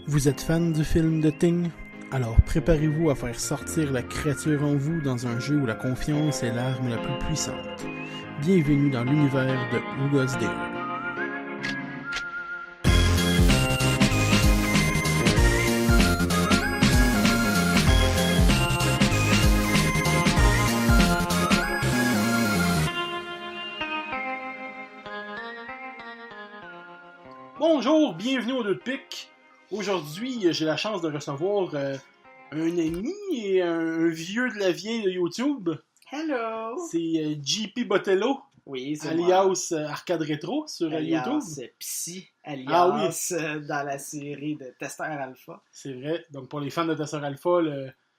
Vous êtes fan du film The Thing? Alors préparez-vous à faire sortir la créature en vous dans un jeu où la confiance est l'arme la plus puissante. Bienvenue dans l'univers de Who Goes There. Bonjour, bienvenue aux Deux de Pique. Aujourd'hui, j'ai la chance de recevoir un ami et un vieux de la vieille de YouTube. Hello! C'est JP Botello, Oui, c'est alias Arcade Rétro sur alias YouTube. Psy, alias Ah oui. Dans la série de Tester Alpha. C'est vrai, donc pour les fans de Tester Alpha,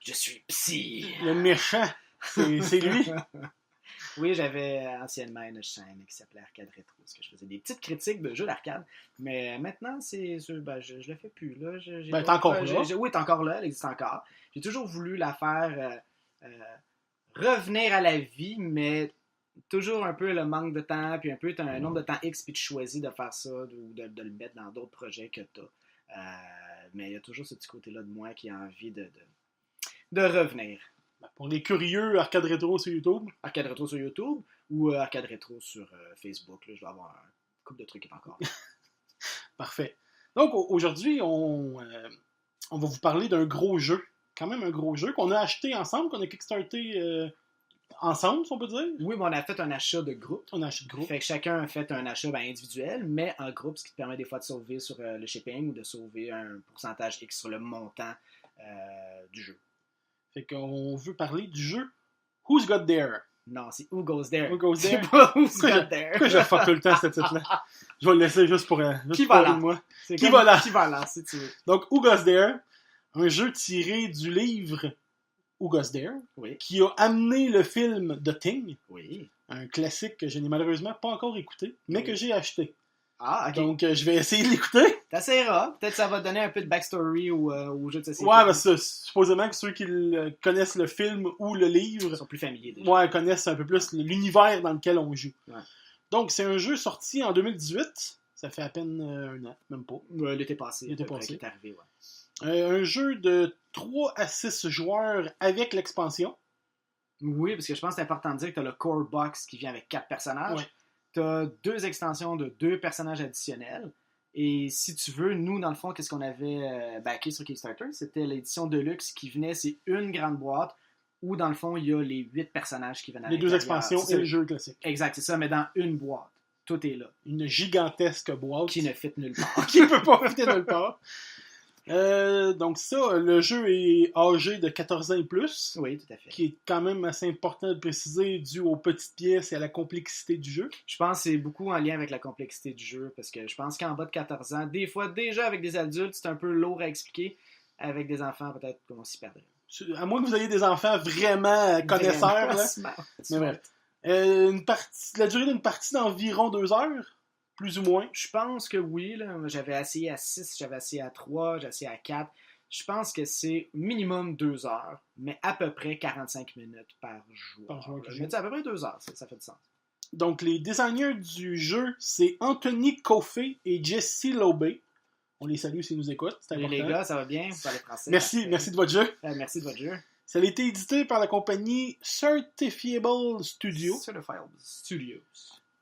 Je suis Psy! le méchant, c'est lui. Oui, j'avais anciennement une chaîne qui s'appelait Arcade Rétro, parce que je faisais des petites critiques de jeux d'arcade, mais maintenant, je le fais plus. Là. T'es encore là. Oui, t'es encore là, elle existe encore. J'ai toujours voulu la faire revenir à la vie, mais toujours un peu le manque de temps, puis un peu un nombre de temps X, puis tu choisis de faire ça, ou de le mettre dans d'autres projets que t'as. Mais il y a toujours ce petit côté-là de moi qui a envie de revenir. Pour les curieux, Arcade Rétro sur YouTube. Arcade Rétro sur YouTube ou Arcade Rétro sur Facebook. Là, je dois avoir un couple de trucs qui est encore là. Parfait. Donc aujourd'hui, on va vous parler d'un gros jeu. Quand même un gros jeu qu'on a acheté ensemble, qu'on a kickstarté ensemble, si on peut dire. Oui, mais on a fait un achat de groupe. On a acheté de groupe. Fait que chacun a fait un achat individuel, mais en groupe, ce qui te permet des fois de sauver sur le shipping ou de sauver un pourcentage X sur le montant du jeu. Fait qu'on veut parler du jeu Who's Got There? Non, c'est Who Goes There. Who Goes There? C'est pas Who's Got There. Pourquoi je fuck tout le temps ce titre-là? Je vais le laisser juste pour Qui va là? moi. Qui va là, si tu veux. Donc, Who Goes There, un jeu tiré du livre Who Goes There, Oui. qui a amené le film The Thing, Oui. un classique que je n'ai malheureusement pas encore écouté, mais que j'ai acheté. Ah, ok. Donc, je vais essayer de l'écouter. T'essaieras. Peut-être ça va te donner un peu de backstory au jeu de société. Ouais, parce que supposément que ceux qui connaissent le film ou le livre, Ils sont plus familiers déjà. ouais, connaissent un peu plus l'univers dans lequel on joue. Ouais. Donc, c'est un jeu sorti en 2018. Ça fait à peine un an, même pas. L'été passé. L'été passé. Qui est arrivé, ouais. Un jeu de 3 à 6 joueurs avec l'expansion. Oui, parce que je pense que c'est important de dire que tu as le core box qui vient avec 4 personnages. Ouais. Tu as 2 extensions de 2 personnages additionnels. Et si tu veux, nous, dans le fond, qu'est-ce qu'on avait backé sur Kickstarter? C'était l'édition Deluxe qui venait, c'est une grande boîte où, dans le fond, il y a les 8 personnages qui viennent à Les 2 l'intérieur. expansions et le jeu classique. Exact, c'est ça, mais dans une boîte. Tout est là. Une gigantesque boîte. Qui ne fit nulle part. qui ne peut pas rester nulle part. Donc ça, le jeu est âgé de 14 ans et plus. Oui, tout à fait. Qui est quand même assez important de préciser dû aux petites pièces et à la complexité du jeu. Je pense que c'est beaucoup en lien avec la complexité du jeu, parce que je pense qu'en bas de 14 ans, des fois, déjà avec des adultes, c'est un peu lourd à expliquer. Avec des enfants, peut-être qu'on s'y perdrait. À moins que vous ayez des enfants vraiment connaisseurs. Là. Smart. Mais bref. La durée d'une partie d'environ 2 heures, plus ou moins. Je pense que oui. Là. J'avais essayé à 6, j'avais essayé à 3, j'ai essayé à 4. Je pense que c'est minimum 2 heures, mais à peu près 45 minutes par joueur. Je me dis à peu près 2 heures, ça fait du sens. Donc, les designers du jeu, c'est Anthony Coffey et Jesse Lobé. On les salue s'ils nous écoutent, c'est important. Les gars, ça va bien? Vous parlez français? Merci de votre jeu. Merci de votre jeu. Ça a été édité par la compagnie Certifiable Studios. Certifiable Studios.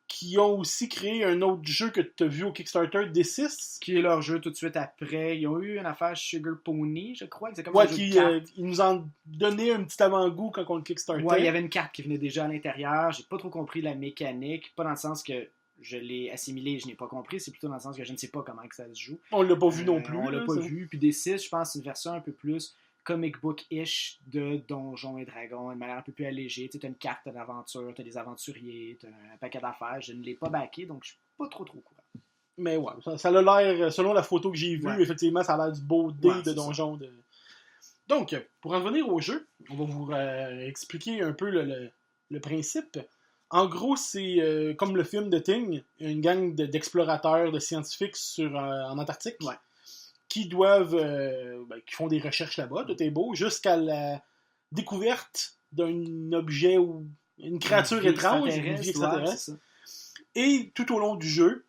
Qui ont aussi créé un autre jeu que tu as vu au Kickstarter, D6. Qui est leur jeu tout de suite après. Ils ont eu une affaire Sugar Pony, je crois. C'est comme ouais, ils nous ont donné un petit avant-goût quand on le Kickstarter. Ouais, il y avait une carte qui venait déjà à l'intérieur. J'ai pas trop compris la mécanique. Pas dans le sens que je l'ai assimilé, je n'ai pas compris. C'est plutôt dans le sens que je ne sais pas comment que ça se joue. On l'a pas vu non plus. On l'a pas vu. Puis D6, je pense, c'est une version un peu plus comic book-ish de Donjons et Dragons, une manière un peu plus allégée. Tu as une carte d'aventure, tu as des aventuriers, tu as un paquet d'affaires. Je ne l'ai pas backé, donc je suis pas trop courant. Mais ouais, ça a l'air, selon la photo que j'ai vue, effectivement, ça a l'air du beau dé de donjon. Donc, pour en revenir au jeu, on va vous expliquer un peu le principe. En gros, c'est comme le film The Thing, une gang d'explorateurs, de scientifiques en Antarctique. Ouais. Qui doivent, qui font des recherches là-bas, tout est beau, jusqu'à la découverte d'un objet ou une créature étrange, une vie extraterrestre. Et tout au long du jeu,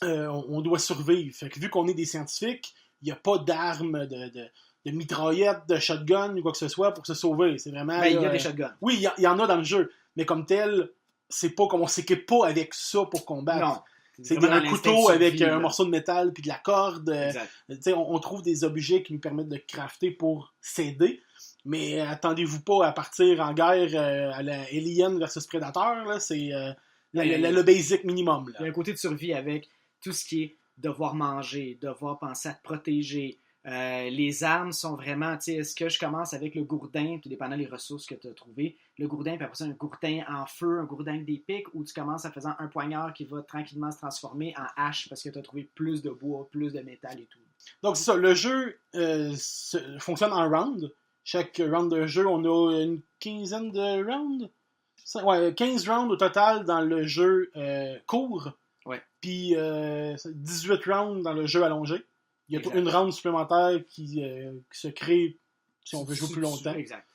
on doit survivre. Fait que vu qu'on est des scientifiques, n'y a pas d'armes, de mitraillettes, de shotgun ou quoi que ce soit pour se sauver. C'est vraiment... il y a des shotguns. Oui, il y en a dans le jeu, mais comme tel, c'est pas comme on s'équipe pas avec ça pour combattre. Non. C'est un couteau avec un là. morceau de métal puis de la corde. Exact. On trouve des objets qui nous permettent de crafter pour s'aider. Mais attendez-vous pas à partir en guerre à la Alien versus Predator. Là, c'est le basic minimum. Là. Il y a un côté de survie avec tout ce qui est devoir manger, devoir penser à te protéger. Les armes sont vraiment, tu sais, est-ce que je commence avec le gourdin, tout dépendant des ressources que tu as trouvées, le gourdin, puis après ça, un gourdin en feu, un gourdin avec des pics, ou tu commences en faisant un poignard qui va tranquillement se transformer en hache parce que tu as trouvé plus de bois, plus de métal et tout. Donc c'est ça, le jeu fonctionne en round. Chaque round de jeu, on a une quinzaine de rounds. 15 rounds au total dans le jeu court. Ouais. Puis 18 rounds dans le jeu allongé. Il y a une round supplémentaire qui se crée si on veut jouer plus longtemps. Exact.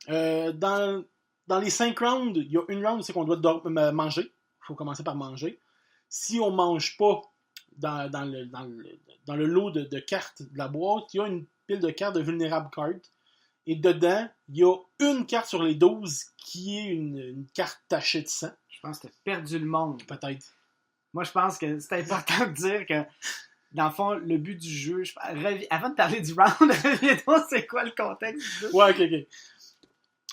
Dans les 5 rounds, il y a une round, c'est qu'on doit manger. Il faut commencer par manger. Si on ne mange pas dans le lot de cartes de la boîte, il y a une pile de cartes de vulnérable cards. Et dedans, il y a une carte sur les 12 qui est une carte tachée de sang. Je pense que tu as perdu le monde. Peut-être. Moi, je pense que c'est important de dire que, dans le fond, le but du jeu... Avant de parler du round, reviens-toi, c'est quoi le contexte du jeu? Ouais, ok.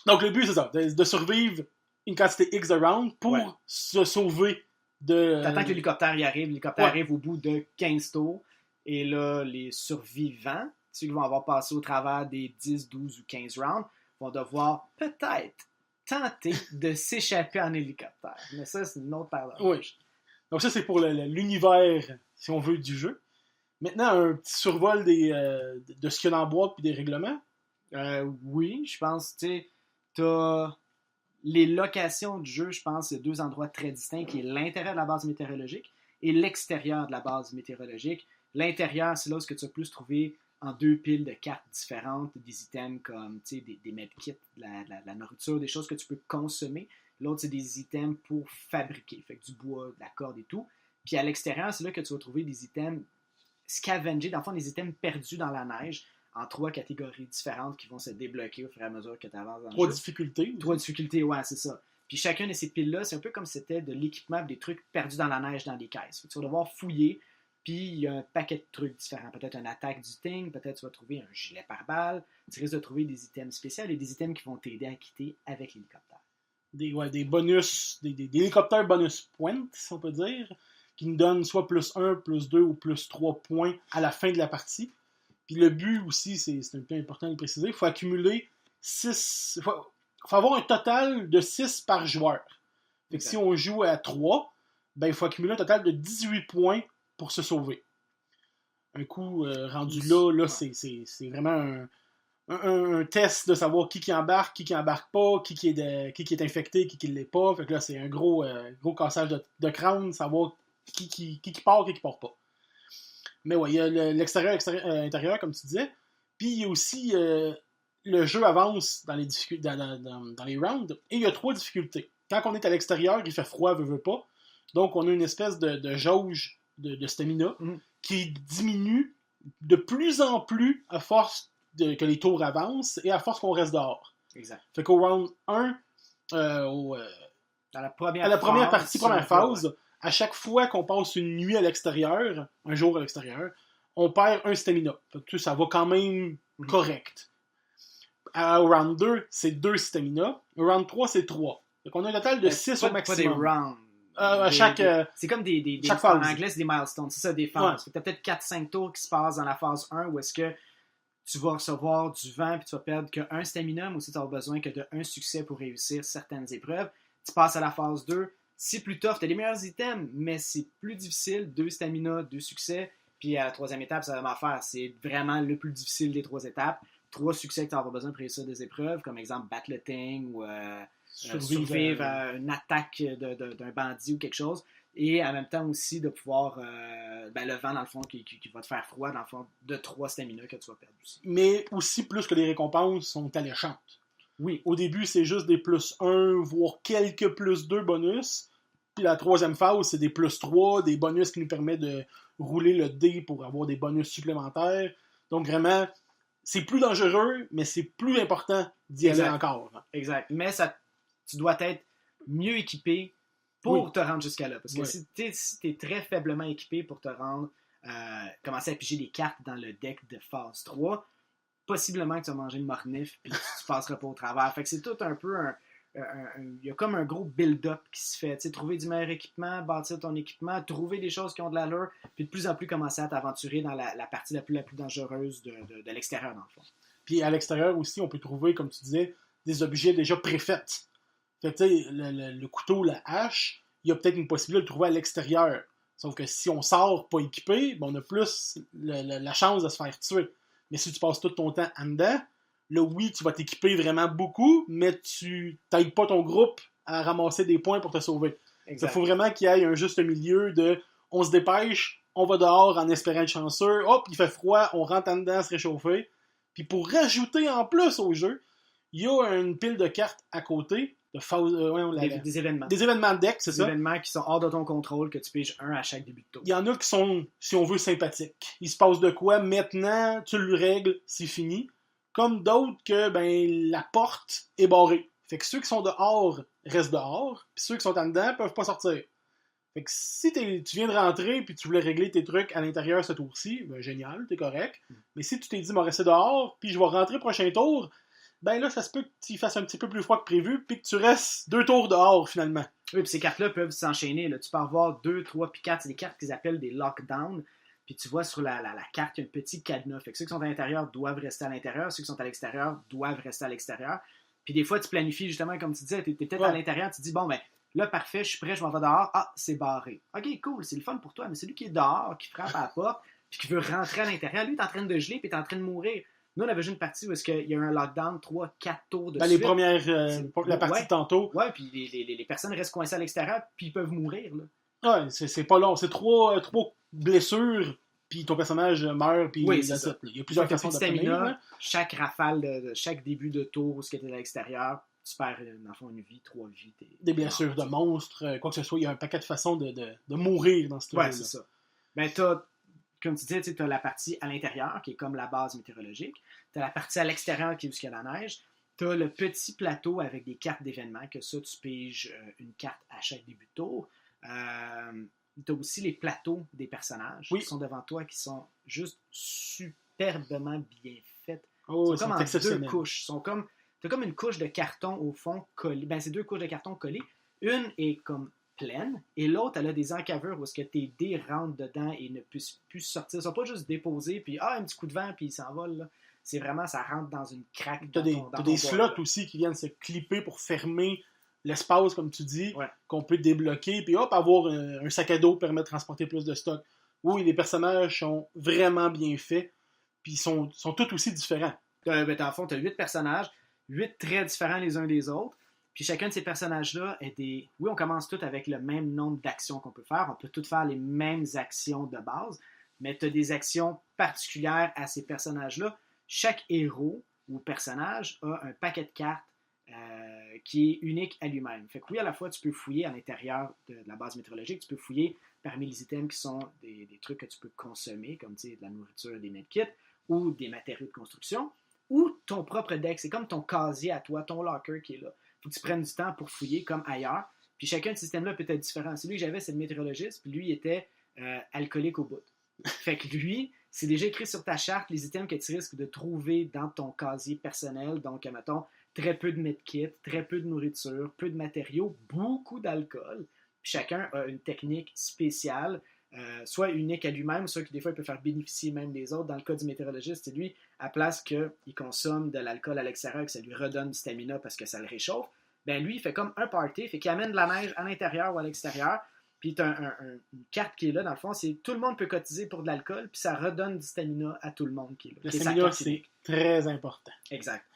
Donc, le but, c'est ça, de survivre une quantité X de round pour se sauver de... T'attends que l'hélicoptère y arrive. L'hélicoptère arrive au bout de 15 tours. Et là, les survivants, ceux qui vont avoir passé au travers des 10, 12 ou 15 rounds, vont devoir peut-être tenter de s'échapper en hélicoptère. Mais ça, c'est une autre paire de Oui. Donc ça, c'est pour l'univers, si on veut, du jeu. Maintenant, un petit survol de ce qu'il y a dans la boîte et des règlements. Oui, je pense, tu sais, t'as les locations du jeu, je pense, c'est 2 endroits très distincts, qui est l'intérieur de la base météorologique et l'extérieur de la base météorologique. L'intérieur, c'est là où tu vas plus trouver en 2 piles de cartes différentes, des items comme des medkits, de la nourriture, des choses que tu peux consommer. L'autre, c'est des items pour fabriquer, fait que du bois, de la corde et tout. Puis à l'extérieur, c'est là que tu vas trouver des items scavengés, dans le fond, des items perdus dans la neige, en 3 catégories différentes qui vont se débloquer au fur et à mesure que tu avances dans le jeu. 3 difficultés. 3 difficultés, ouais, c'est ça. Puis chacune de ces piles-là, c'est un peu comme si c'était de l'équipement, des trucs perdus dans la neige dans des caisses. Fait que tu vas devoir fouiller. Puis il y a un paquet de trucs différents. Peut-être une attaque du ting, peut-être tu vas trouver un gilet pare-balles. Tu risques de trouver des items spéciaux et des items qui vont t'aider à quitter avec l'hélicoptère. Des bonus, des hélicoptères bonus points, si on peut dire, qui nous donnent soit plus 1, plus 2 ou plus 3 points à la fin de la partie. Puis le but aussi, c'est un peu important de le préciser, il faut accumuler 6... Il faut avoir un total de 6 par joueur. Fait que si on joue à 3, ben, il faut accumuler un total de 18 points pour se sauver. Un coup rendu là, c'est vraiment un test de savoir qui embarque pas, qui est infecté, qui l'est pas. Fait que là, c'est un gros cassage de crâne, savoir qui part, qui part pas. Mais ouais, il y a l'extérieur, intérieur, comme tu disais. Puis il y a aussi le jeu avance dans les rounds, et il y a 3 difficultés. Quand on est à l'extérieur, il fait froid, veut pas. Donc on a une espèce de jauge de stamina qui diminue de plus en plus à force que les tours avancent et à force qu'on reste dehors. Exact. Fait qu'au round 1, dans la première phase, à chaque fois qu'on passe une nuit à l'extérieur, un jour à l'extérieur, on perd un stamina. Fait que ça va quand même correct. Au round 2, c'est 2 stamina. Au round 3, c'est 3. Fait qu'on a un total de 6 au maximum. Pas des rounds. C'est comme des phase. En anglais, c'est des milestones. C'est ça, des phases. Ouais. Tu as peut-être 4-5 tours qui se passent dans la phase 1 où est-ce que tu vas recevoir du vent puis tu vas perdre qu'un stamina, mais aussi tu as besoin que de un succès pour réussir certaines épreuves. Tu passes à la phase 2. C'est plus tough. Tu as les meilleurs items, mais c'est plus difficile. 2 stamina, 2 succès. Puis à la 3e étape, ça va m'en faire. C'est vraiment le plus difficile des 3 étapes. 3 succès que tu vas avoir besoin pour réussir des épreuves, comme exemple battre le thing ou survivre à une attaque d'un bandit ou quelque chose. Et en même temps aussi de pouvoir le vent dans le fond qui va te faire froid dans le fond de 3 stamina que tu vas perdre aussi. Mais aussi plus que les récompenses sont alléchantes. Oui. Au début, c'est juste des plus 1, voire quelques plus 2 bonus. Puis la troisième phase, c'est des +3, des bonus qui nous permettent de rouler le dé pour avoir des bonus supplémentaires. Donc vraiment, c'est plus dangereux, mais c'est plus important d'y aller encore. Exact. Mais tu dois être mieux équipé pour te rendre jusqu'à là. Parce que si tu es très faiblement équipé pour te rendre, commencer à piger des cartes dans le deck de phase 3, possiblement que tu vas manger une mornif puis tu passeras pas au travers. Fait que c'est tout un peu il y a comme un gros build-up qui se fait. T'sais, trouver du meilleur équipement, bâtir ton équipement, trouver des choses qui ont de l'allure, puis de plus en plus commencer à t'aventurer dans la partie la plus dangereuse de l'extérieur, dans le fond. Puis à l'extérieur aussi, on peut trouver, comme tu disais, des objets déjà préfaits. Fait que, tu sais, le couteau, la hache, il y a peut-être une possibilité de le trouver à l'extérieur. Sauf que si on sort pas équipé, ben on a plus la chance de se faire tuer. Mais si tu passes tout ton temps en dedans, là, oui, tu vas t'équiper vraiment beaucoup, mais tu n'aides pas ton groupe à ramasser des points pour te sauver. Il faut vraiment qu'il y ait un juste milieu de on se dépêche, on va dehors en espérant être chanceux, hop, il fait froid, on rentre en dedans à se réchauffer. Puis pour rajouter en plus au jeu, il y a une pile de cartes à côté, des événements. Des événements de deck, c'est ça? Des événements qui sont hors de ton contrôle, que tu piges un à chaque début de tour. Il y en a qui sont, si on veut, sympathiques. Il se passe de quoi, maintenant, tu le règles, c'est fini. Comme d'autres que la porte est barrée. Fait que ceux qui sont dehors restent dehors, puis ceux qui sont en dedans peuvent pas sortir. Fait que si tu viens de rentrer puis tu voulais régler tes trucs à l'intérieur ce tour-ci, ben génial, t'es correct. Mais si tu t'es dit, rester dehors, puis je vais rentrer prochain tour, ben là, ça se peut que tu fasses un petit peu plus froid que prévu, puis que tu restes 2 tours dehors finalement. Oui, puis ces cartes-là peuvent s'enchaîner. Là. Tu peux avoir 2, 3, puis 4. C'est des cartes qu'ils appellent des lockdowns. Puis tu vois sur la carte, il y a un petit cadenas. Fait que ceux qui sont à l'intérieur doivent rester à l'intérieur. Ceux qui sont à l'extérieur doivent rester à l'extérieur. Puis des fois, tu planifies justement, comme tu disais, tu es peut-être à l'intérieur, tu te dis, bon, ben là, parfait, je suis prêt, je m'en vais dehors. Ah, c'est barré. Ok, cool, c'est le fun pour toi. Mais celui qui est dehors, qui frappe à la porte, puis qui veut rentrer à l'intérieur, lui, il est en train de geler, puis il est en train de mourir. Nous, on avait joué une partie où il y a un lockdown 3-4 tours de suite. Les premières, la partie de tantôt. Ouais, puis les personnes restent coincées à l'extérieur, puis ils peuvent mourir. Là. Ouais, c'est pas long. C'est 3 blessures, puis ton personnage meurt, puis oui, il y a plusieurs façons de stamina. Chaque rafale, chaque début de tour où tu es à l'extérieur, tu perds, dans le fond, une vie, 3 vies. Des blessures de monstres, quoi que ce soit. Il y a un paquet de façons de mourir dans ce truc-là. Ouais, c'est ça. Ben, comme tu disais, tu as la partie à l'intérieur, qui est comme la base météorologique. Tu as la partie à l'extérieur, qui est où il y a la neige. Tu as le petit plateau avec des cartes d'événements, que ça, tu piges une carte à chaque début de tour. Tu as aussi les plateaux des personnages qui sont devant toi, qui sont juste superbement bien faits. Ils sont comme en 2 couches. Tu as comme une couche de carton au fond collée. Ben, c'est 2 couches de carton collées. Une est comme pleine, et l'autre, elle a des encavures où est-ce que tes dés rentrent dedans et ne puissent plus sortir. Ils ne sont pas juste déposés, puis un petit coup de vent, puis ils s'envolent. Là. C'est vraiment, ça rentre dans une craque. Tu as des slots aussi qui viennent se clipper pour fermer l'espace, comme tu dis, qu'on peut débloquer, puis hop, avoir un sac à dos permet de transporter plus de stock. Oui, les personnages sont vraiment bien faits, puis ils sont tous aussi différents. Dans le fond, tu as 8 personnages, 8 très différents les uns des autres. Puis chacun de ces personnages-là est des... Oui, on commence tous avec le même nombre d'actions qu'on peut faire. On peut tous faire les mêmes actions de base, mais tu as des actions particulières à ces personnages-là. Chaque héros ou personnage a un paquet de cartes qui est unique à lui-même. Fait que oui, à la fois, tu peux fouiller à l'intérieur de la base météorologique, tu peux fouiller parmi les items qui sont des trucs que tu peux consommer, comme de la nourriture, des medkits, ou des matériaux de construction, ou ton propre deck. C'est comme ton casier à toi, ton locker qui est là. Faut que tu prennes du temps pour fouiller comme ailleurs. Puis chacun de ces systèmes-là peut être différent. Celui que j'avais, c'est le météorologiste, puis lui, il était alcoolique au bout. Fait que lui, c'est déjà écrit sur ta charte les items que tu risques de trouver dans ton casier personnel. Donc, mettons, très peu de medkits, très peu de nourriture, peu de matériaux, beaucoup d'alcool. Puis chacun a une technique spéciale, soit unique à lui-même, soit que des fois, il peut faire bénéficier même des autres. Dans le cas du météorologiste, c'est lui, à place qu'il consomme de l'alcool à l'extérieur, que ça lui redonne du stamina parce que ça le réchauffe, ben lui, il fait comme un party, fait qu'il amène de la neige à l'intérieur ou à l'extérieur, puis tu as une carte qui est là, dans le fond, c'est tout le monde peut cotiser pour de l'alcool, puis ça redonne du stamina à tout le monde qui est là. Le stamina, c'est très important. Exact.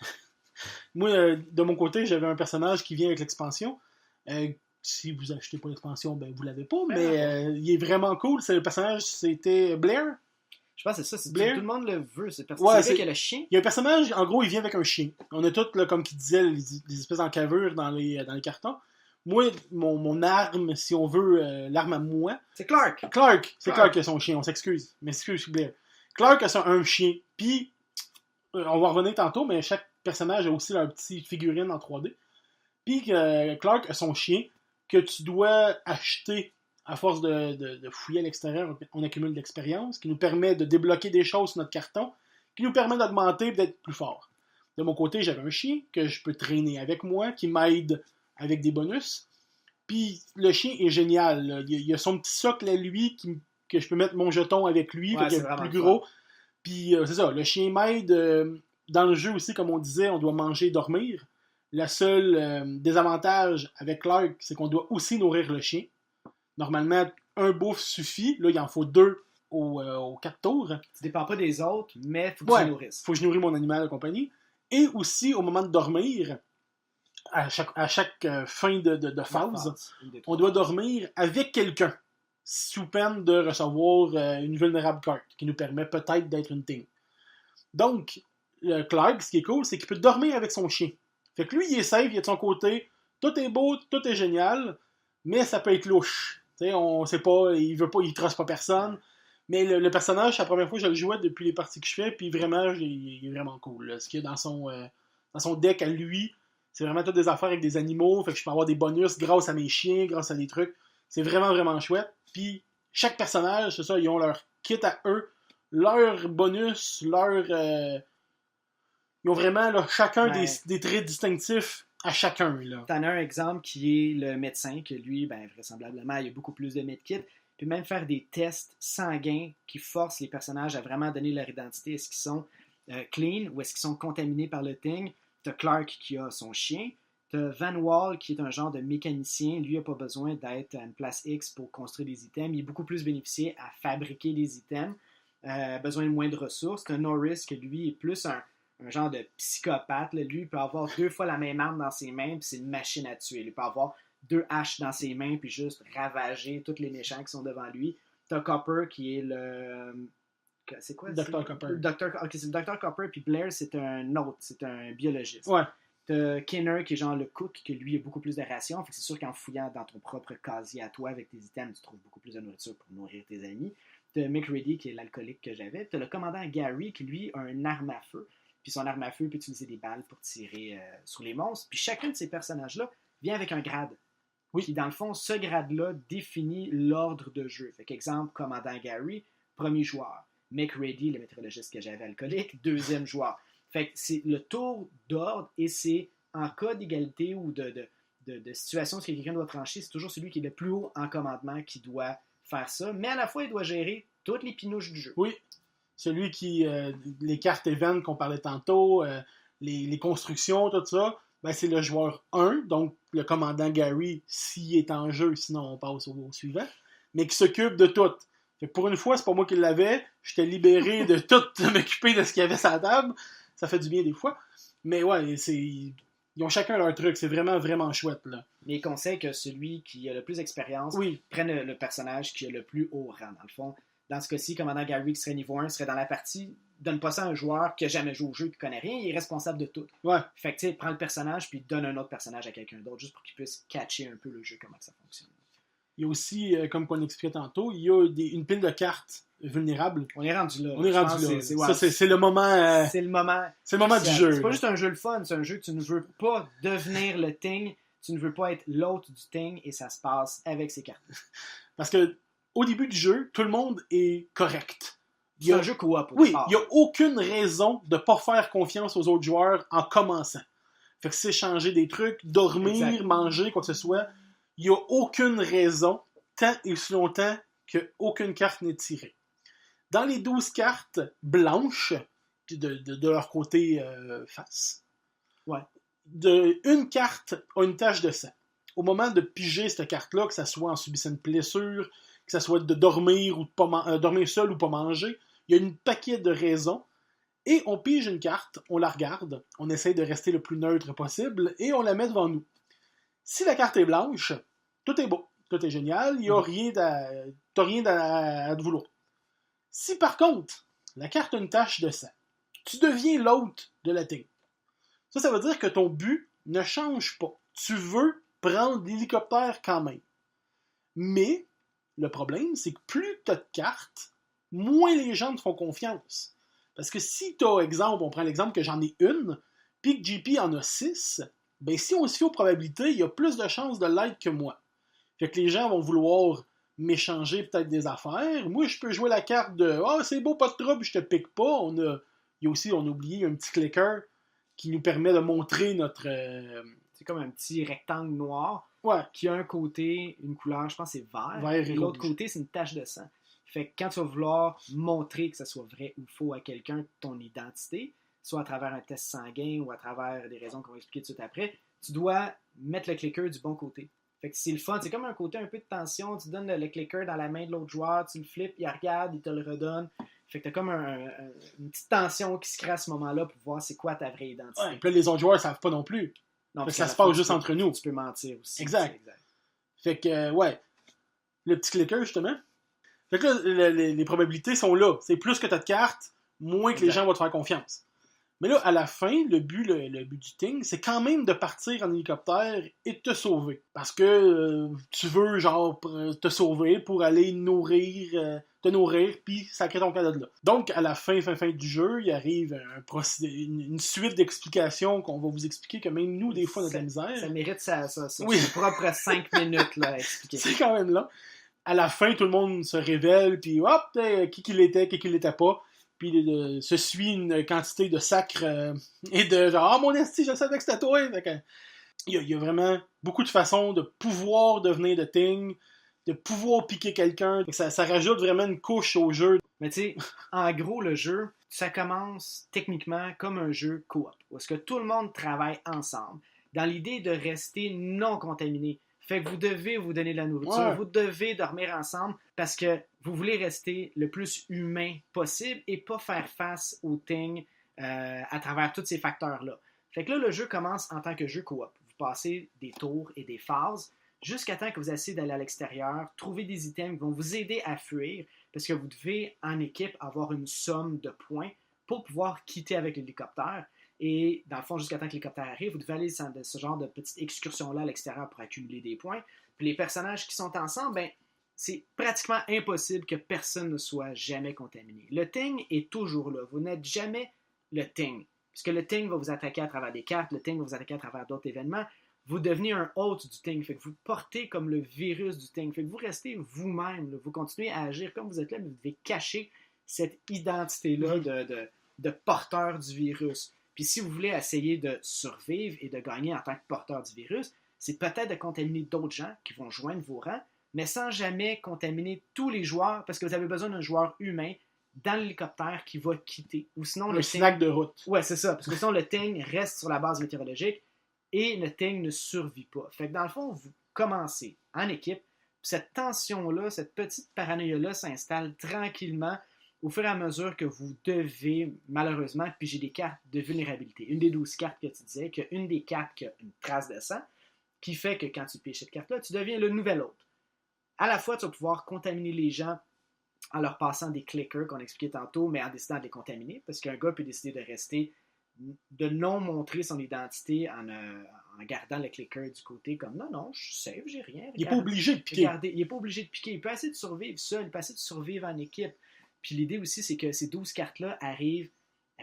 Moi, de mon côté, j'avais un personnage qui vient avec l'expansion. Si vous achetez pas l'expansion, ben vous l'avez pas, mais il est vraiment cool. Le personnage, c'était Blair. Je pense que c'est ça, Blair. Tout le monde le veut. C'est qu'il y a le chien. Il y a un personnage, en gros, il vient avec un chien. On a tous, là, comme qui disait, les espèces d'encavures dans les cartons. Moi, mon arme, si on veut, l'arme à moi... C'est Clark! C'est Clark qui a son chien, on s'excuse. Mais excuse, Blair. Clark a un chien, puis on va revenir tantôt, mais chaque personnage a aussi leur petite figurine en 3D. Puis Clark a son chien que tu dois acheter à force de fouiller à l'extérieur. On accumule de l'expérience qui nous permet de débloquer des choses sur notre carton, qui nous permet d'augmenter et d'être plus fort. De mon côté, j'avais un chien que je peux traîner avec moi, qui m'aide avec des bonus. Puis le chien est génial. Là. Il a son petit socle à lui que je peux mettre mon jeton avec lui, Ouais, c'est plus gros. Puis c'est ça, le chien m'aide. Dans le jeu aussi, comme on disait, on doit manger et dormir. Le seul désavantage avec Clark, c'est qu'on doit aussi nourrir le chien. Normalement, un bouffe suffit. Là, il en faut 2 aux 4 tours. Tu dépends pas des autres, mais il faut que tu nourrisses. Faut que je nourris mon animal de compagnie. Et aussi, au moment de dormir, à chaque fin de phase, on doit dormir avec quelqu'un, sous peine de recevoir une vulnérable carte, qui nous permet peut-être d'être une team. Donc, Clark, ce qui est cool, c'est qu'il peut dormir avec son chien. Fait que lui, il est safe, il est de son côté, tout est beau, tout est génial, mais ça peut être louche. T'sais, on sait pas, il trosse pas personne. Mais le personnage, c'est la première fois que je le jouais depuis les parties que je fais, puis vraiment, il est vraiment cool. Là. Ce qu'il y a dans son deck à lui, c'est vraiment toutes des affaires avec des animaux, fait que je peux avoir des bonus grâce à mes chiens, grâce à des trucs. C'est vraiment, vraiment chouette. Puis chaque personnage, c'est ça, ils ont leur kit à eux, leur bonus, ils ont vraiment là, chacun des traits distinctifs à chacun. T'en as un exemple qui est le médecin, que lui, vraisemblablement, il y a beaucoup plus de medkits. Puis même faire des tests sanguins qui forcent les personnages à vraiment donner leur identité. Est-ce qu'ils sont clean ou est-ce qu'ils sont contaminés par le thing? T'as Clark qui a son chien. T'as Van Wall qui est un genre de mécanicien. Lui, il n'a pas besoin d'être à une place X pour construire des items. Il est beaucoup plus bénéficié à fabriquer des items. Besoin de moins de ressources. T'as Norris qui, lui, est plus un genre de psychopathe. Là. Lui, il peut avoir 2 fois la même arme dans ses mains, puis c'est une machine à tuer. Il peut avoir 2 haches dans ses mains, puis juste ravager tous les méchants qui sont devant lui. T'as Copper qui est le... C'est quoi? Dr. Copper. C'est le Dr. Copper, puis Blair, c'est un autre, c'est un biologiste. Ouais. T'as Kinner qui est genre le cook, que lui a beaucoup plus de rations. Fait que c'est sûr qu'en fouillant dans ton propre casier à toi avec tes items, tu trouves beaucoup plus de nourriture pour nourrir tes amis. T'as Mick Ready qui est l'alcoolique que j'avais. T'as le commandant Gary qui lui a une arme à feu. Puis son arme à feu peut utiliser des balles pour tirer sur les monstres. Puis chacun de ces personnages-là vient avec un grade. Oui. Puis dans le fond, ce grade-là définit l'ordre de jeu. Fait qu'exemple, commandant Gary, premier joueur. Mick Ready, le météorologiste que j'avais alcoolique, deuxième joueur. Fait que c'est le tour d'ordre et c'est en cas d'égalité ou de situation où quelqu'un doit trancher, c'est toujours celui qui est le plus haut en commandement qui doit faire ça. Mais à la fois, il doit gérer toutes les pinouches du jeu. Oui. Celui qui... les cartes event qu'on parlait tantôt, les constructions, tout ça, ben c'est le joueur 1, donc le commandant Gary, s'il est en jeu, sinon on passe au suivant, mais qui s'occupe de tout. Fait que pour une fois, c'est pas moi qui l'avais, j'étais libéré de tout m'occuper de ce qu'il y avait sur la table. Ça fait du bien des fois. Mais ouais, ils ont chacun leur truc, c'est vraiment, vraiment chouette. Là. Mais il conseille que celui qui a le plus d'expérience prenne le personnage qui a le plus haut rang, dans le fond. Dans ce cas-ci, commandant Gary qui serait niveau 1 serait dans la partie, donne pas ça à un joueur qui n'a jamais joué au jeu et qui connaît rien, il est responsable de tout. Ouais. Fait que tu sais, prends le personnage puis donne un autre personnage à quelqu'un d'autre juste pour qu'il puisse catcher un peu le jeu, comment ça fonctionne. Il y a aussi, comme on expliquait tantôt, il y a une pile de cartes vulnérables. On est rendu là. C'est le moment. C'est le moment. C'est le moment du jeu. C'est pas juste un jeu le fun, c'est un jeu que tu ne veux pas devenir le thing, tu ne veux pas être l'hôte du thing et ça se passe avec ces cartes. Parce que au début du jeu, tout le monde est correct. C'est un jeu coop. Oui, il n'y a aucune raison de ne pas faire confiance aux autres joueurs en commençant. Fait que s'échanger des trucs, dormir, manger, quoi que ce soit, il n'y a aucune raison, tant et aussi longtemps qu'aucune carte n'est tirée. Dans les 12 cartes blanches, de leur côté face, une carte a une tache de sang. Au moment de piger cette carte-là, que ça soit en subissant une blessure, que ça soit de dormir ou de pas dormir seul ou pas manger, il y a une paquet de raisons. Et on pige une carte, on la regarde, on essaie de rester le plus neutre possible et on la met devant nous. Si la carte est blanche, tout est beau, tout est génial, il n'y a rien à te vouloir. Si par contre, la carte a une tache de sang, tu deviens l'hôte de la team. Ça veut dire que ton but ne change pas. Tu veux prendre l'hélicoptère quand même. Mais, le problème, c'est que plus tu as de cartes, moins les gens te font confiance. Parce que si tu as, exemple, on prend l'exemple que j'en ai une, puis que JP en a 6, ben si on se fie aux probabilités, il y a plus de chances de l'être que moi. Fait que les gens vont vouloir m'échanger peut-être des affaires. Moi, je peux jouer la carte de « Ah, c'est beau, pas de trouble, je te pique pas ». Il y a aussi, on a oublié, un petit clicker qui nous permet de montrer notre... C'est comme un petit rectangle noir Ouais. qui a un côté, une couleur, je pense que c'est vert, Vert et l'autre côté, c'est une tache de sang. Fait que quand tu vas vouloir montrer que ce soit vrai ou faux à quelqu'un ton identité, soit à travers un test sanguin ou à travers des raisons qu'on va expliquer tout de suite après, tu dois mettre le clicker du bon côté. Fait que c'est le fun, c'est comme un côté un peu de tension, tu donnes le clicker dans la main de l'autre joueur, tu le flippes, il regarde, il te le redonne. Fait que t'as comme une petite tension qui se crée à ce moment-là pour voir c'est quoi ta vraie identité. Ouais, puis là, les autres joueurs ne savent pas non plus. Non, ça se passe juste entre nous. Tu peux mentir aussi. Exact. Fait que, ouais, le petit clicker, justement. Fait que là, les probabilités sont là. C'est plus que tu as de cartes, moins que les gens vont te faire confiance. Mais là, à la fin, le but du thing, c'est quand même de partir en hélicoptère et de te sauver. Parce que tu veux, genre, te sauver pour aller te nourrir, puis sacrer ton cadeau de là. Donc, à la fin du jeu, il arrive une suite d'explications qu'on va vous expliquer, que même nous, des fois, on a de la misère. Ça mérite sa propre 5 minutes là, à expliquer. C'est quand même là. À la fin, tout le monde se révèle, puis hop, qui qu'il était, qui qu'il n'était pas. Puis se suit une quantité de sacre et de genre « Ah, mon esti, je savais que c'était toi! » Il y a vraiment beaucoup de façons de pouvoir devenir de thing, de pouvoir piquer quelqu'un. Ça rajoute vraiment une couche au jeu. Mais tu sais, en gros, le jeu, ça commence techniquement comme un jeu coop, où est-ce que tout le monde travaille ensemble, dans l'idée de rester non contaminé. Fait que vous devez vous donner de la nourriture, vous devez dormir ensemble parce que vous voulez rester le plus humain possible et pas faire face au thing à travers tous ces facteurs-là. Fait que là, le jeu commence en tant que jeu coop. Vous passez des tours et des phases jusqu'à temps que vous essayez d'aller à l'extérieur, trouver des items qui vont vous aider à fuir parce que vous devez, en équipe, avoir une somme de points pour pouvoir quitter avec l'hélicoptère. Et dans le fond, jusqu'à temps que l'hélicoptère arrive, vous devez aller dans ce genre de petite excursion-là à l'extérieur pour accumuler des points. Puis les personnages qui sont ensemble, ben, c'est pratiquement impossible que personne ne soit jamais contaminé. Le thing est toujours là. Vous n'êtes jamais le thing. Puisque le thing va vous attaquer à travers des cartes, le thing va vous attaquer à travers d'autres événements. Vous devenez un hôte du thing. Fait que vous portez comme le virus du thing. Fait que vous restez vous-même. Là. Vous continuez à agir comme vous êtes là, mais vous devez cacher cette identité-là de porteur du virus. Puis si vous voulez essayer de survivre et de gagner en tant que porteur du virus, c'est peut-être de contaminer d'autres gens qui vont joindre vos rangs, mais sans jamais contaminer tous les joueurs, parce que vous avez besoin d'un joueur humain dans l'hélicoptère qui va quitter. Ou sinon, le snack de route. Ouais, c'est ça. Parce que sinon, le thing reste sur la base météorologique et le thing ne survit pas. Fait que dans le fond, vous commencez en équipe, cette tension-là, cette petite paranoïa-là s'installe tranquillement au fur et à mesure que vous devez, malheureusement, piger des cartes de vulnérabilité. Une des 12 cartes que tu disais, qu'il y a une des cartes qui a une trace de sang, qui fait que quand tu piges cette carte-là, tu deviens le nouvel hôte. À la fois, tu vas pouvoir contaminer les gens en leur passant des clickers qu'on expliquait tantôt, mais en décidant de les contaminer, parce qu'un gars peut décider de rester, de non montrer son identité en gardant le clicker du côté comme non, je suis safe, j'ai rien. Il n'est pas obligé de piquer. Il n'est pas obligé de piquer. Il peut essayer de survivre seul, il peut essayer de survivre en équipe. Puis l'idée aussi, c'est que ces 12 cartes-là arrivent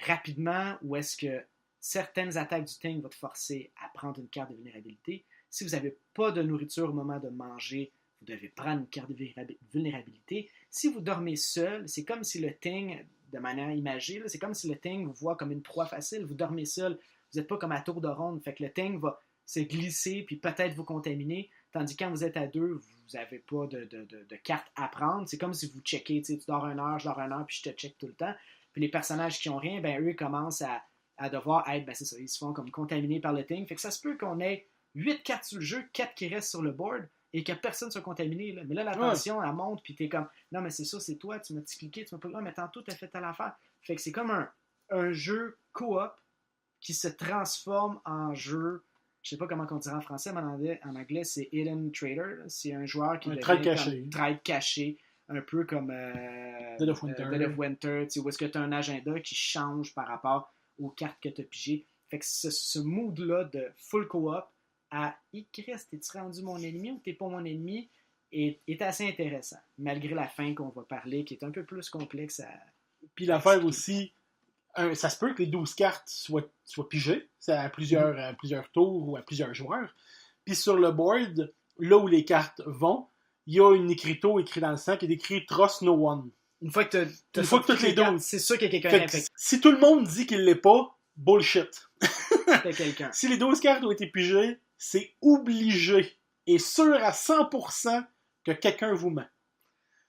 rapidement où est-ce que certaines attaques du thing vont te forcer à prendre une carte de vulnérabilité. Si vous n'avez pas de nourriture au moment de manger, vous devez prendre une carte de vulnérabilité. Si vous dormez seul, c'est comme si le thing, de manière imagée, c'est comme si le thing vous voit comme une proie facile. Vous dormez seul, vous n'êtes pas comme à tour de ronde. Fait que le thing va se glisser puis peut-être vous contaminer. Tandis que quand vous êtes à deux, vous n'avez pas de carte à prendre. C'est comme si vous checkez, tu dors 1 heure, je dors 1 heure, puis je te check tout le temps. Puis les personnages qui n'ont rien, ben eux commencent à devoir être, ben c'est ça, ils se font comme contaminés par le thing. Fait que ça se peut qu'on ait 8 cartes sur le jeu, 4 qui restent sur le board, et que personne ne soit contaminé. Là. Mais là, la tension, elle monte, puis t'es comme, non, mais c'est ça, c'est toi, tu m'as expliqué, tu m'as pas dit, mais tantôt, t'as fait telle affaire. Fait que c'est comme un jeu coop qui se transforme en jeu. Je sais pas comment on dirait en français, mais en anglais, c'est Hidden Trader. C'est un joueur qui devient trade caché, un peu comme Dead of Winter, où est-ce que tu as un agenda qui change par rapport aux cartes que tu as pigées. Fait que ce mood-là de full co-op à Chris, t'es-tu rendu mon ennemi ou t'es pas mon ennemi est assez intéressant, malgré la fin qu'on va parler, qui est un peu plus complexe à. Puis l'affaire aussi, ça se peut que les 12 cartes soient pigées, c'est à plusieurs tours ou à plusieurs joueurs. Puis sur le board, là où les cartes vont, il y a une écriteau écrit dans le sang qui est écrit Trust No One. Une fois que tu as toutes les 12, c'est sûr qu'il y a quelqu'un infecté. Si tout le monde dit qu'il l'est pas, bullshit. C'est quelqu'un. Si les 12 cartes ont été pigées, c'est obligé et sûr à 100% que quelqu'un vous ment.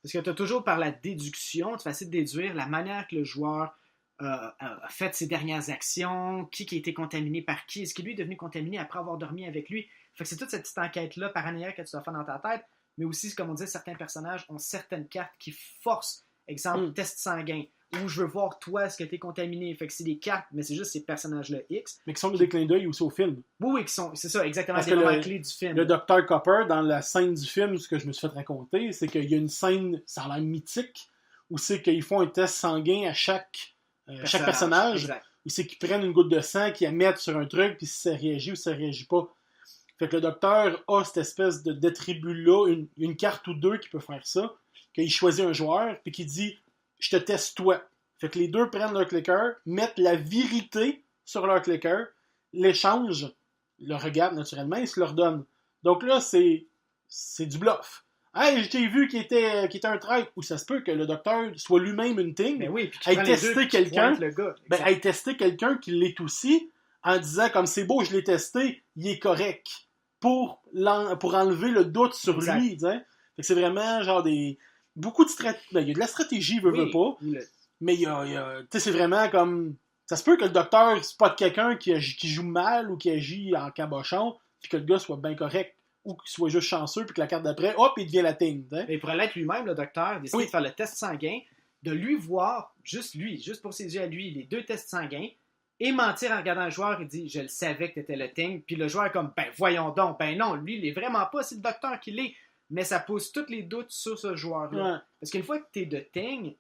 Parce que tu as toujours par la déduction, c'est facile de déduire la manière que le joueur a fait ses dernières actions, qui a été contaminé par qui, est-ce que lui est devenu contaminé après avoir dormi avec lui. Fait que c'est toute cette petite enquête-là paranoïaque que tu dois faire dans ta tête, mais aussi, comme on dit, certains personnages ont certaines cartes qui forcent, exemple, test sanguin, où je veux voir toi, est-ce que tu es contaminé. Fait que c'est des cartes, mais c'est juste ces personnages-là X. Mais qui sont des clins d'œil aussi au film. Oui, qui sont, c'est ça, exactement, c'est des moments clés du film. Le Dr. Copper, dans la scène du film, ce que je me suis fait raconter, c'est qu'il y a une scène, ça a l'air mythique, où c'est qu'ils font un test sanguin à chaque personnage. Exact. Où c'est qu'ils prennent une goutte de sang, qu'ils la mettent sur un truc, puis si ça réagit ou si ça réagit pas. Fait que le docteur a cette espèce d'attribut-là, une carte ou deux qui peut faire ça, qu'il choisit un joueur, puis qu'il dit « Je te teste toi ». Fait que les deux prennent leur clicker, mettent la vérité sur leur clicker, l'échangent, le regardent naturellement et se leur donnent. Donc là, c'est du bluff. Hey, je t'ai vu qu'il était un traître. Ou ça se peut que le docteur soit lui-même une thing. Ben oui, puis aille tester quelqu'un. Aille tester quelqu'un qui l'est aussi, en disant comme c'est beau, je l'ai testé, il est correct. Pour enlever le doute sur lui. Fait que c'est vraiment genre beaucoup de stratégie. Ben, il y a de la stratégie, veut pas. Mais c'est vraiment comme. Ça se peut que le docteur spotte quelqu'un qui joue mal ou qui agit en cabochon, puis que le gars soit bien correct. Ou qu'il soit juste chanceux, puis que la carte d'après, hop, il devient la thing. Mais pour l'être lui-même, le docteur décide de faire le test sanguin, de lui voir, juste pour ses yeux à lui, les deux tests sanguins, et mentir en regardant le joueur, il dit « Je le savais que t'étais le thing », puis le joueur est comme « Ben voyons donc, ben non, lui, il est vraiment pas, c'est le docteur qui l'est », mais ça pose tous les doutes sur ce joueur-là. Ouais. Parce qu'une fois que t'es de thing,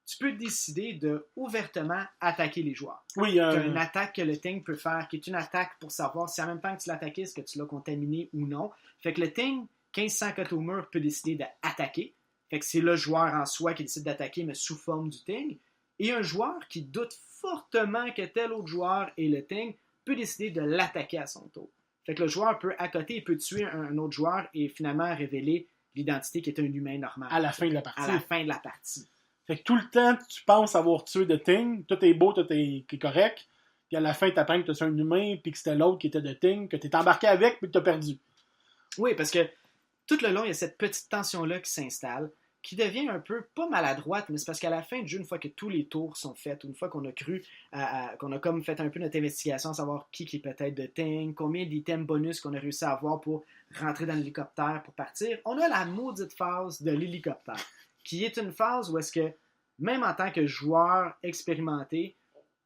tu peux décider de ouvertement attaquer les joueurs. Oui, tu as une attaque que le Ting peut faire, qui est une attaque pour savoir si en même temps que tu l'attaques, est-ce que tu l'as contaminé ou non. Fait que le Ting, 1500 cotes au mur, peut décider d'attaquer. Fait que c'est le joueur en soi qui décide d'attaquer, mais sous forme du Ting. Et un joueur qui doute fortement que tel autre joueur est le Ting peut décider de l'attaquer à son tour. Fait que le joueur peut accoter, il peut tuer un autre joueur et finalement révéler l'identité qui est un humain normal. À la fin de la partie. Fait que tout le temps, tu penses avoir tué de Ting, tout est beau, tout est correct, puis à la fin, tu apprends que tu es un humain, puis que c'était l'autre qui était de Ting, que tu es embarqué avec, puis que tu as perdu. Oui, parce que tout le long, il y a cette petite tension-là qui s'installe, qui devient un peu, pas maladroite, mais c'est parce qu'à la fin du jeu, une fois que tous les tours sont faits, une fois qu'on a cru, qu'on a comme fait un peu notre investigation, à savoir qui est peut-être de Ting, combien d'items bonus qu'on a réussi à avoir pour rentrer dans l'hélicoptère, pour partir, on a la maudite phase de l'hélicoptère. Qui est une phase où est-ce que, même en tant que joueur expérimenté,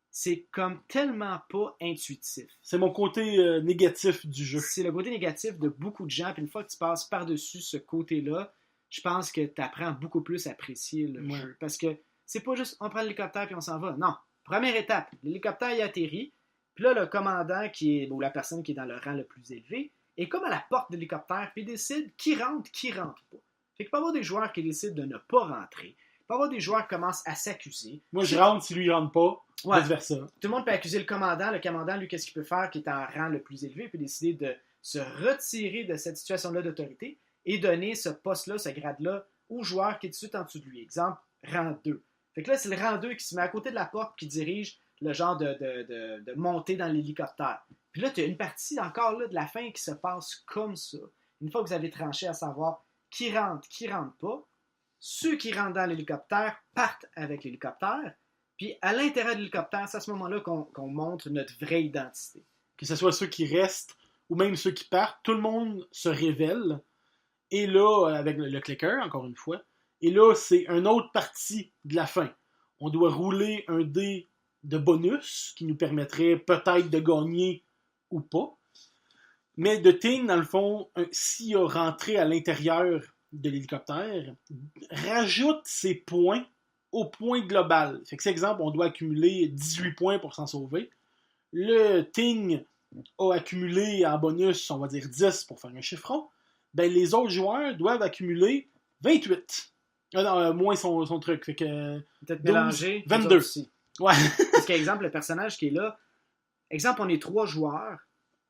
c'est comme tellement pas intuitif. C'est mon côté négatif du jeu. C'est le côté négatif de beaucoup de gens, puis une fois que tu passes par-dessus ce côté-là, je pense que tu apprends beaucoup plus à apprécier le jeu. Parce que c'est pas juste on prend l'hélicoptère puis on s'en va. Non. Première étape, l'hélicoptère y atterrit, puis là, le commandant ou la personne qui est dans le rang le plus élevé est comme à la porte de l'hélicoptère, puis décide qui rentre pas. Fait qu'il peut y avoir des joueurs qui décident de ne pas rentrer. Il peut y avoir des joueurs qui commencent à s'accuser. Moi, je rentre si lui, il rentre pas. Vice-versa. Tout le monde peut accuser le commandant. Le commandant, lui, qu'est-ce qu'il peut faire qui est en rang le plus élevé? Il peut décider de se retirer de cette situation-là d'autorité et donner ce poste-là, ce grade-là, au joueur qui est tout de suite en dessous de lui. Exemple, rang 2. Fait que là, c'est le rang 2 qui se met à côté de la porte qui dirige le genre de montée dans l'hélicoptère. Puis là, tu as une partie encore là de la fin qui se passe comme ça. Une fois que vous avez tranché à savoir qui rentre pas. Ceux qui rentrent dans l'hélicoptère partent avec l'hélicoptère. Puis à l'intérieur de l'hélicoptère, c'est à ce moment-là qu'on montre notre vraie identité. Que ce soit ceux qui restent ou même ceux qui partent, tout le monde se révèle. Et là, avec le clicker, encore une fois, et là, c'est une autre partie de la fin. On doit rouler un dé de bonus qui nous permettrait peut-être de gagner ou pas. Mais de Ting, dans le fond, s'il a rentré à l'intérieur de l'hélicoptère, rajoute ses points au point global. Fait que, c'est exemple, on doit accumuler 18 points pour s'en sauver. Le Ting a accumulé en bonus, on va dire 10 pour faire un chiffron, ben les autres joueurs doivent accumuler 28. Non, moins son truc. Fait que Peut-être 12, mélanger. 22. Ouais. Parce qu'exemple, le personnage qui est là, exemple, on est 3 joueurs.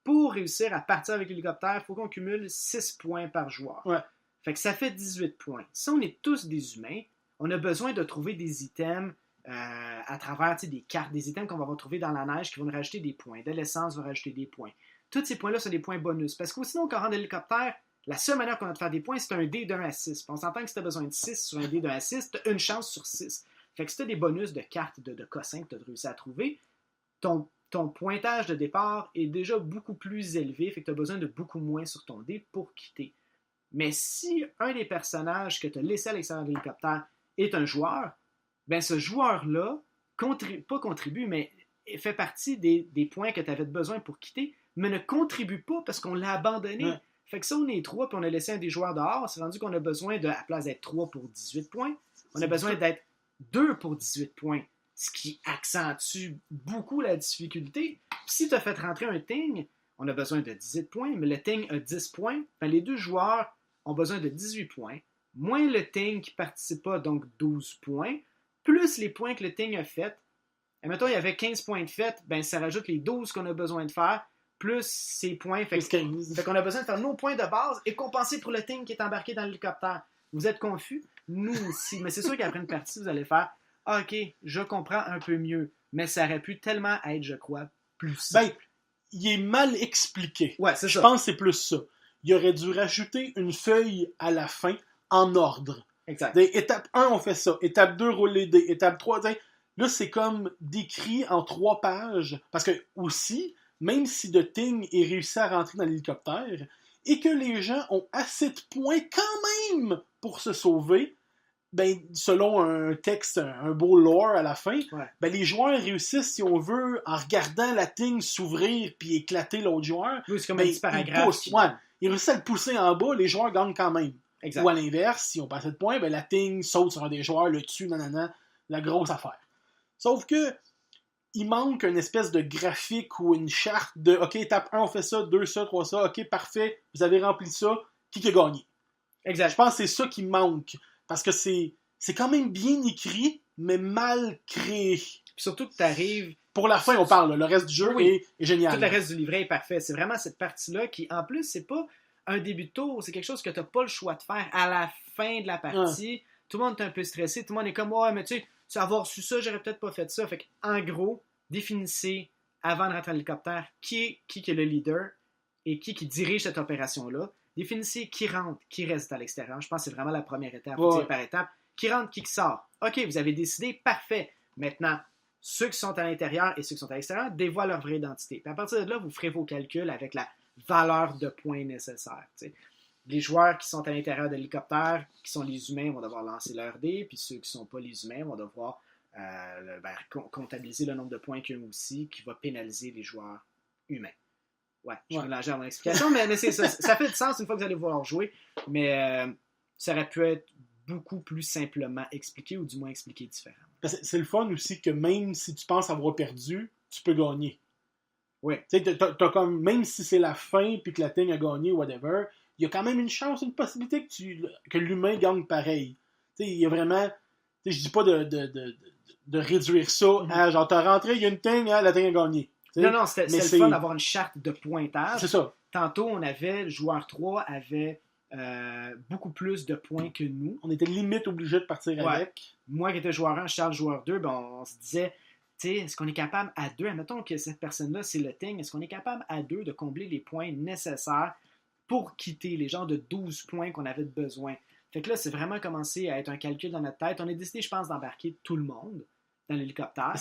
Pour réussir à partir avec l'hélicoptère, il faut qu'on cumule 6 points par joueur. Ouais. Fait que ça fait 18 points. Si on est tous des humains, on a besoin de trouver des items à travers des cartes, des items qu'on va retrouver dans la neige qui vont nous rajouter des points. De l'essence va rajouter des points. Tous ces points-là sont des points bonus. Parce que sinon, quand on rentre dans l'hélicoptère, la seule manière qu'on a de faire des points, c'est un dé d'1 à 6. Puis on s'entend que si tu as besoin de 6 sur un dé d'1 à 6, tu as une chance sur 6. Fait que si tu as des bonus de cartes de cossins que tu as réussi à trouver, ton pointage de départ est déjà beaucoup plus élevé, fait que tu as besoin de beaucoup moins sur ton dé pour quitter. Mais si un des personnages que tu as laissé à l'extérieur de l'hélicoptère est un joueur, ben ce joueur-là pas contribue, mais fait partie des points que tu avais besoin pour quitter, mais ne contribue pas parce qu'on l'a abandonné. Ouais. Fait que ça, on est 3 puis on a laissé un des joueurs dehors, c'est rendu qu'on a besoin de, à la place d'être 3 pour 18 points, on a besoin d'être 2 pour 18 points. Ce qui accentue beaucoup la difficulté. Puis si tu as fait rentrer un Ting, on a besoin de 18 points, mais le Ting a 10 points. Ben, les deux joueurs ont besoin de 18 points, moins le Ting qui ne participe pas, donc 12 points, plus les points que le Ting a fait. Et mettons, il y avait 15 points de fait, ben, ça rajoute les 12 qu'on a besoin de faire, plus ces points. Fait qu'on a besoin de faire nos points de base et compenser pour le Ting qui est embarqué dans l'hélicoptère. Vous êtes confus? Nous aussi. Mais c'est sûr qu'après une partie, vous allez faire « OK, je comprends un peu mieux. » Mais ça aurait pu tellement être, je crois, plus simple. Ben, il est mal expliqué. Ouais, c'est ça. Je pense que c'est plus ça. Il aurait dû rajouter une feuille à la fin en ordre. Exact. Étape 1, on fait ça. Étape 2, roule les dés. Étape 3, là, c'est comme décrit en 3 pages. Parce que, aussi, même si The Thing est réussi à rentrer dans l'hélicoptère et que les gens ont assez de points quand même pour se sauver, ben, selon un texte, un beau lore à la fin, ben, les joueurs réussissent, si on veut, en regardant la Thing s'ouvrir puis éclater l'autre joueur. Oui, c'est comme un petit paragraphe. Ils réussissent à le pousser en bas, les joueurs gagnent quand même. Exact. Ou à l'inverse, si on passe de points, ben, la Thing saute sur un des joueurs, le tue, nanana, la grosse affaire. Sauf que il manque une espèce de graphique ou une charte de OK, étape 1, on fait ça, 2, ça, 3, ça, OK, parfait, vous avez rempli ça, qui a gagné? Exact. Je pense que c'est ça qui manque. Parce que c'est quand même bien écrit, mais mal créé. Puis surtout que tu arrives... Pour la fin, on parle. Le reste du jeu est génial. Tout le reste du livret est parfait. C'est vraiment cette partie-là qui, en plus, c'est pas un début de tour. C'est quelque chose que tu n'as pas le choix de faire à la fin de la partie. Tout le monde est un peu stressé. Tout le monde est comme, ouais, mais tu sais, avoir su ça, j'aurais peut-être pas fait ça. Fait qu'en gros, définissez, avant de rentrer dans l'hélicoptère, qui est le leader et qui dirige cette opération-là. Définissez qui rentre, qui reste à l'extérieur. Je pense que c'est vraiment la première étape, par étape. Qui rentre, qui sort. OK, vous avez décidé, parfait. Maintenant, ceux qui sont à l'intérieur et ceux qui sont à l'extérieur dévoilent leur vraie identité. Puis à partir de là, vous ferez vos calculs avec la valeur de points nécessaires. T'sais. Les joueurs qui sont à l'intérieur de l'hélicoptère, qui sont les humains, vont devoir lancer leur dé, puis ceux qui ne sont pas les humains vont devoir comptabiliser le nombre de points qu'eux aussi, qui va pénaliser les joueurs humains. Ouais, je mélangeais à mon explication, mais ça fait du sens une fois que vous allez vouloir jouer, mais ça aurait pu être beaucoup plus simplement expliqué, ou du moins expliqué différemment. C'est le fun aussi que même si tu penses avoir perdu, tu peux gagner. Oui. Tu sais, t'as comme, même si c'est la fin puis que la Thing a gagné, whatever, il y a quand même une chance, une possibilité que l'humain gagne pareil. Tu sais, il y a vraiment... Tu sais, je dis pas de réduire ça à genre, t'as rentré, il y a une Thing, la Thing a gagné. T'sais, non, c'est le fun d'avoir une charte de pointage. C'est ça. Tantôt, le joueur 3 avait beaucoup plus de points que nous. On était limite obligé de partir avec. Moi qui étais joueur 1, Charles joueur 2, ben, on se disait, tu sais, est-ce qu'on est capable à 2, admettons que cette personne-là, c'est le Thing, est-ce qu'on est capable à 2 de combler les points nécessaires pour quitter les genres de 12 points qu'on avait besoin? Fait que là, c'est vraiment commencé à être un calcul dans notre tête. On a décidé, je pense, d'embarquer tout le monde dans l'hélicoptère.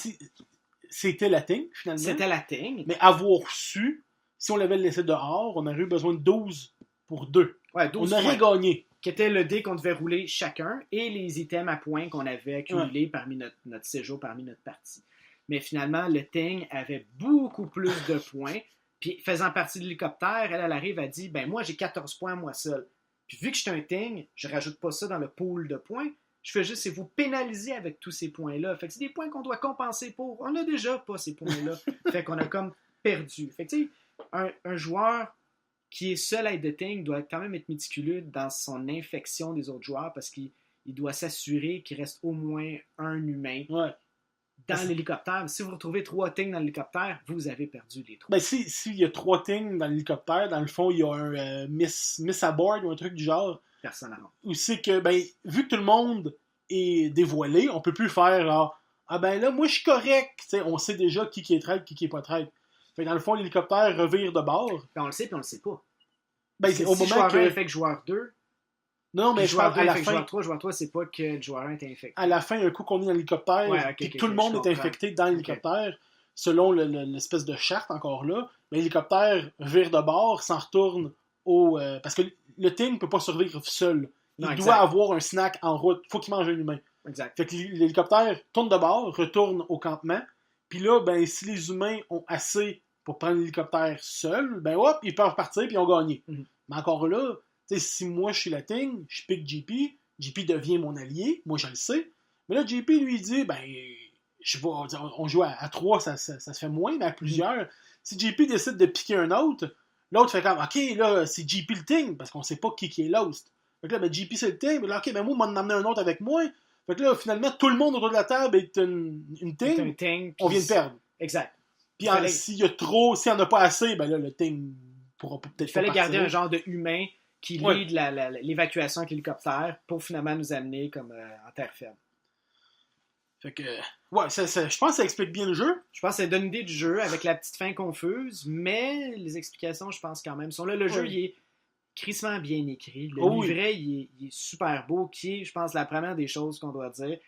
C'était la Thing, finalement. C'était la Thing. Mais avoir su, si on l'avait laissé dehors, on aurait eu besoin de 12 pour 2. Ouais, 12 on aurait points, gagné. Qui était le dé qu'on devait rouler chacun et les items à points qu'on avait accumulés parmi notre séjour, parmi notre partie. Mais finalement, le Thing avait beaucoup plus de points. Puis faisant partie de l'hélicoptère, elle arrive, elle dit, ben moi j'ai 14 points moi seul. Puis vu que je suis un Thing, je rajoute pas ça dans le pool de points. Je fais juste, c'est vous pénaliser avec tous ces points-là. Fait que c'est des points qu'on doit compenser pour. On n'a déjà pas ces points-là. Fait qu'on a comme perdu. Fait que tu sais, un joueur qui est seul à être de Ting doit quand même être méticuleux dans son infection des autres joueurs parce qu'il doit s'assurer qu'il reste au moins un humain dans l'hélicoptère. Si vous retrouvez 3 Ting dans l'hélicoptère, vous avez perdu les 3. Ben, s'il y a 3 Ting dans l'hélicoptère, dans le fond, il y a un miss aboard ou un truc du genre. Personne à rendre. Ou c'est que, ben, vu que tout le monde est dévoilé, on peut plus faire genre, ah ben là, moi je suis correct. T'sais, on sait déjà qui est traître, qui est pas traître. Fait que dans le fond, l'hélicoptère revire de bord. Puis on le sait, puis on le sait pas. Ben, c'est au si moment joueur que... 1 infecte joueur 2, non, mais je parle à la fin. Joueur 3, c'est pas que le joueur 1 est infecté. À la fin, un coup qu'on est dans l'hélicoptère, et que tout le monde est infecté dans l'hélicoptère, selon l'espèce de charte encore là, mais l'hélicoptère vire de bord, s'en retourne au... parce que le Ting ne peut pas survivre seul. Il doit avoir un snack en route. Faut qu'il mange un humain. Exact. Fait que l'hélicoptère tourne de bord, retourne au campement, puis là, ben, si les humains ont assez pour prendre l'hélicoptère seul, ben hop, ils peuvent partir puis ils ont gagné. Mm-hmm. Mais encore là, si moi je suis la Ting, je pique JP, JP devient mon allié, moi je le sais, mais là JP lui dit, ben, on joue à 3, ça se fait moins, mais à plusieurs, si JP décide de piquer un autre, l'autre fait comme, ok, là, c'est JP le Ting, parce qu'on sait pas qui est l'host. Fait que là, ben, JP c'est le Ting, mais là, ok, ben moi, m'en emmener un autre avec moi. Fait que là, finalement, tout le monde autour de la table est une Ting, on vient de perdre. Exact. Puis s'il y a trop, s'il n'y en a pas assez, ben là, le Ting pourra peut-être pas partir. Il fallait garder un genre de humain qui lead l'évacuation avec l'hélicoptère pour finalement nous amener comme en terre ferme. Fait que, ouais, je pense que ça explique bien le jeu. Je pense que ça donne une idée du jeu avec la petite fin confuse, mais les explications, je pense quand même, sont là. Le jeu, il est crissement bien écrit. Le livret, il est super beau, qui est, je pense, la première des choses qu'on doit dire.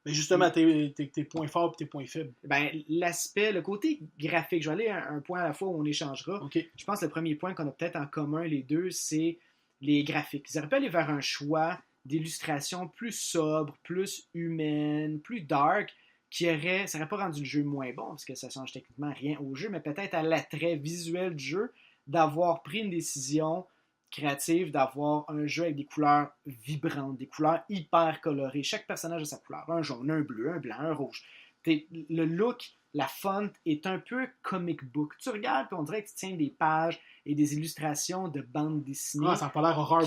Mais justement, tes points forts et tes points faibles. Ben, l'aspect, le côté graphique, je vais aller à un point à la fois où on échangera. Okay. Je pense que le premier point qu'on a peut-être en commun, les deux, c'est les graphiques. Ils auraient pu aller vers un choix d'illustration plus sobre, plus humaine, plus dark, ça n'aurait pas rendu le jeu moins bon, parce que ça change techniquement rien au jeu, mais peut-être à l'attrait visuel du jeu, d'avoir pris une décision créative, d'avoir un jeu avec des couleurs vibrantes, des couleurs hyper colorées. Chaque personnage a sa couleur. Un jaune, un bleu, un blanc, un rouge. Le look, la font est un peu comic book. Tu regardes et on dirait que tu tiens des pages et des illustrations de bandes dessinées. Ah, ça n'a pas l'air horreur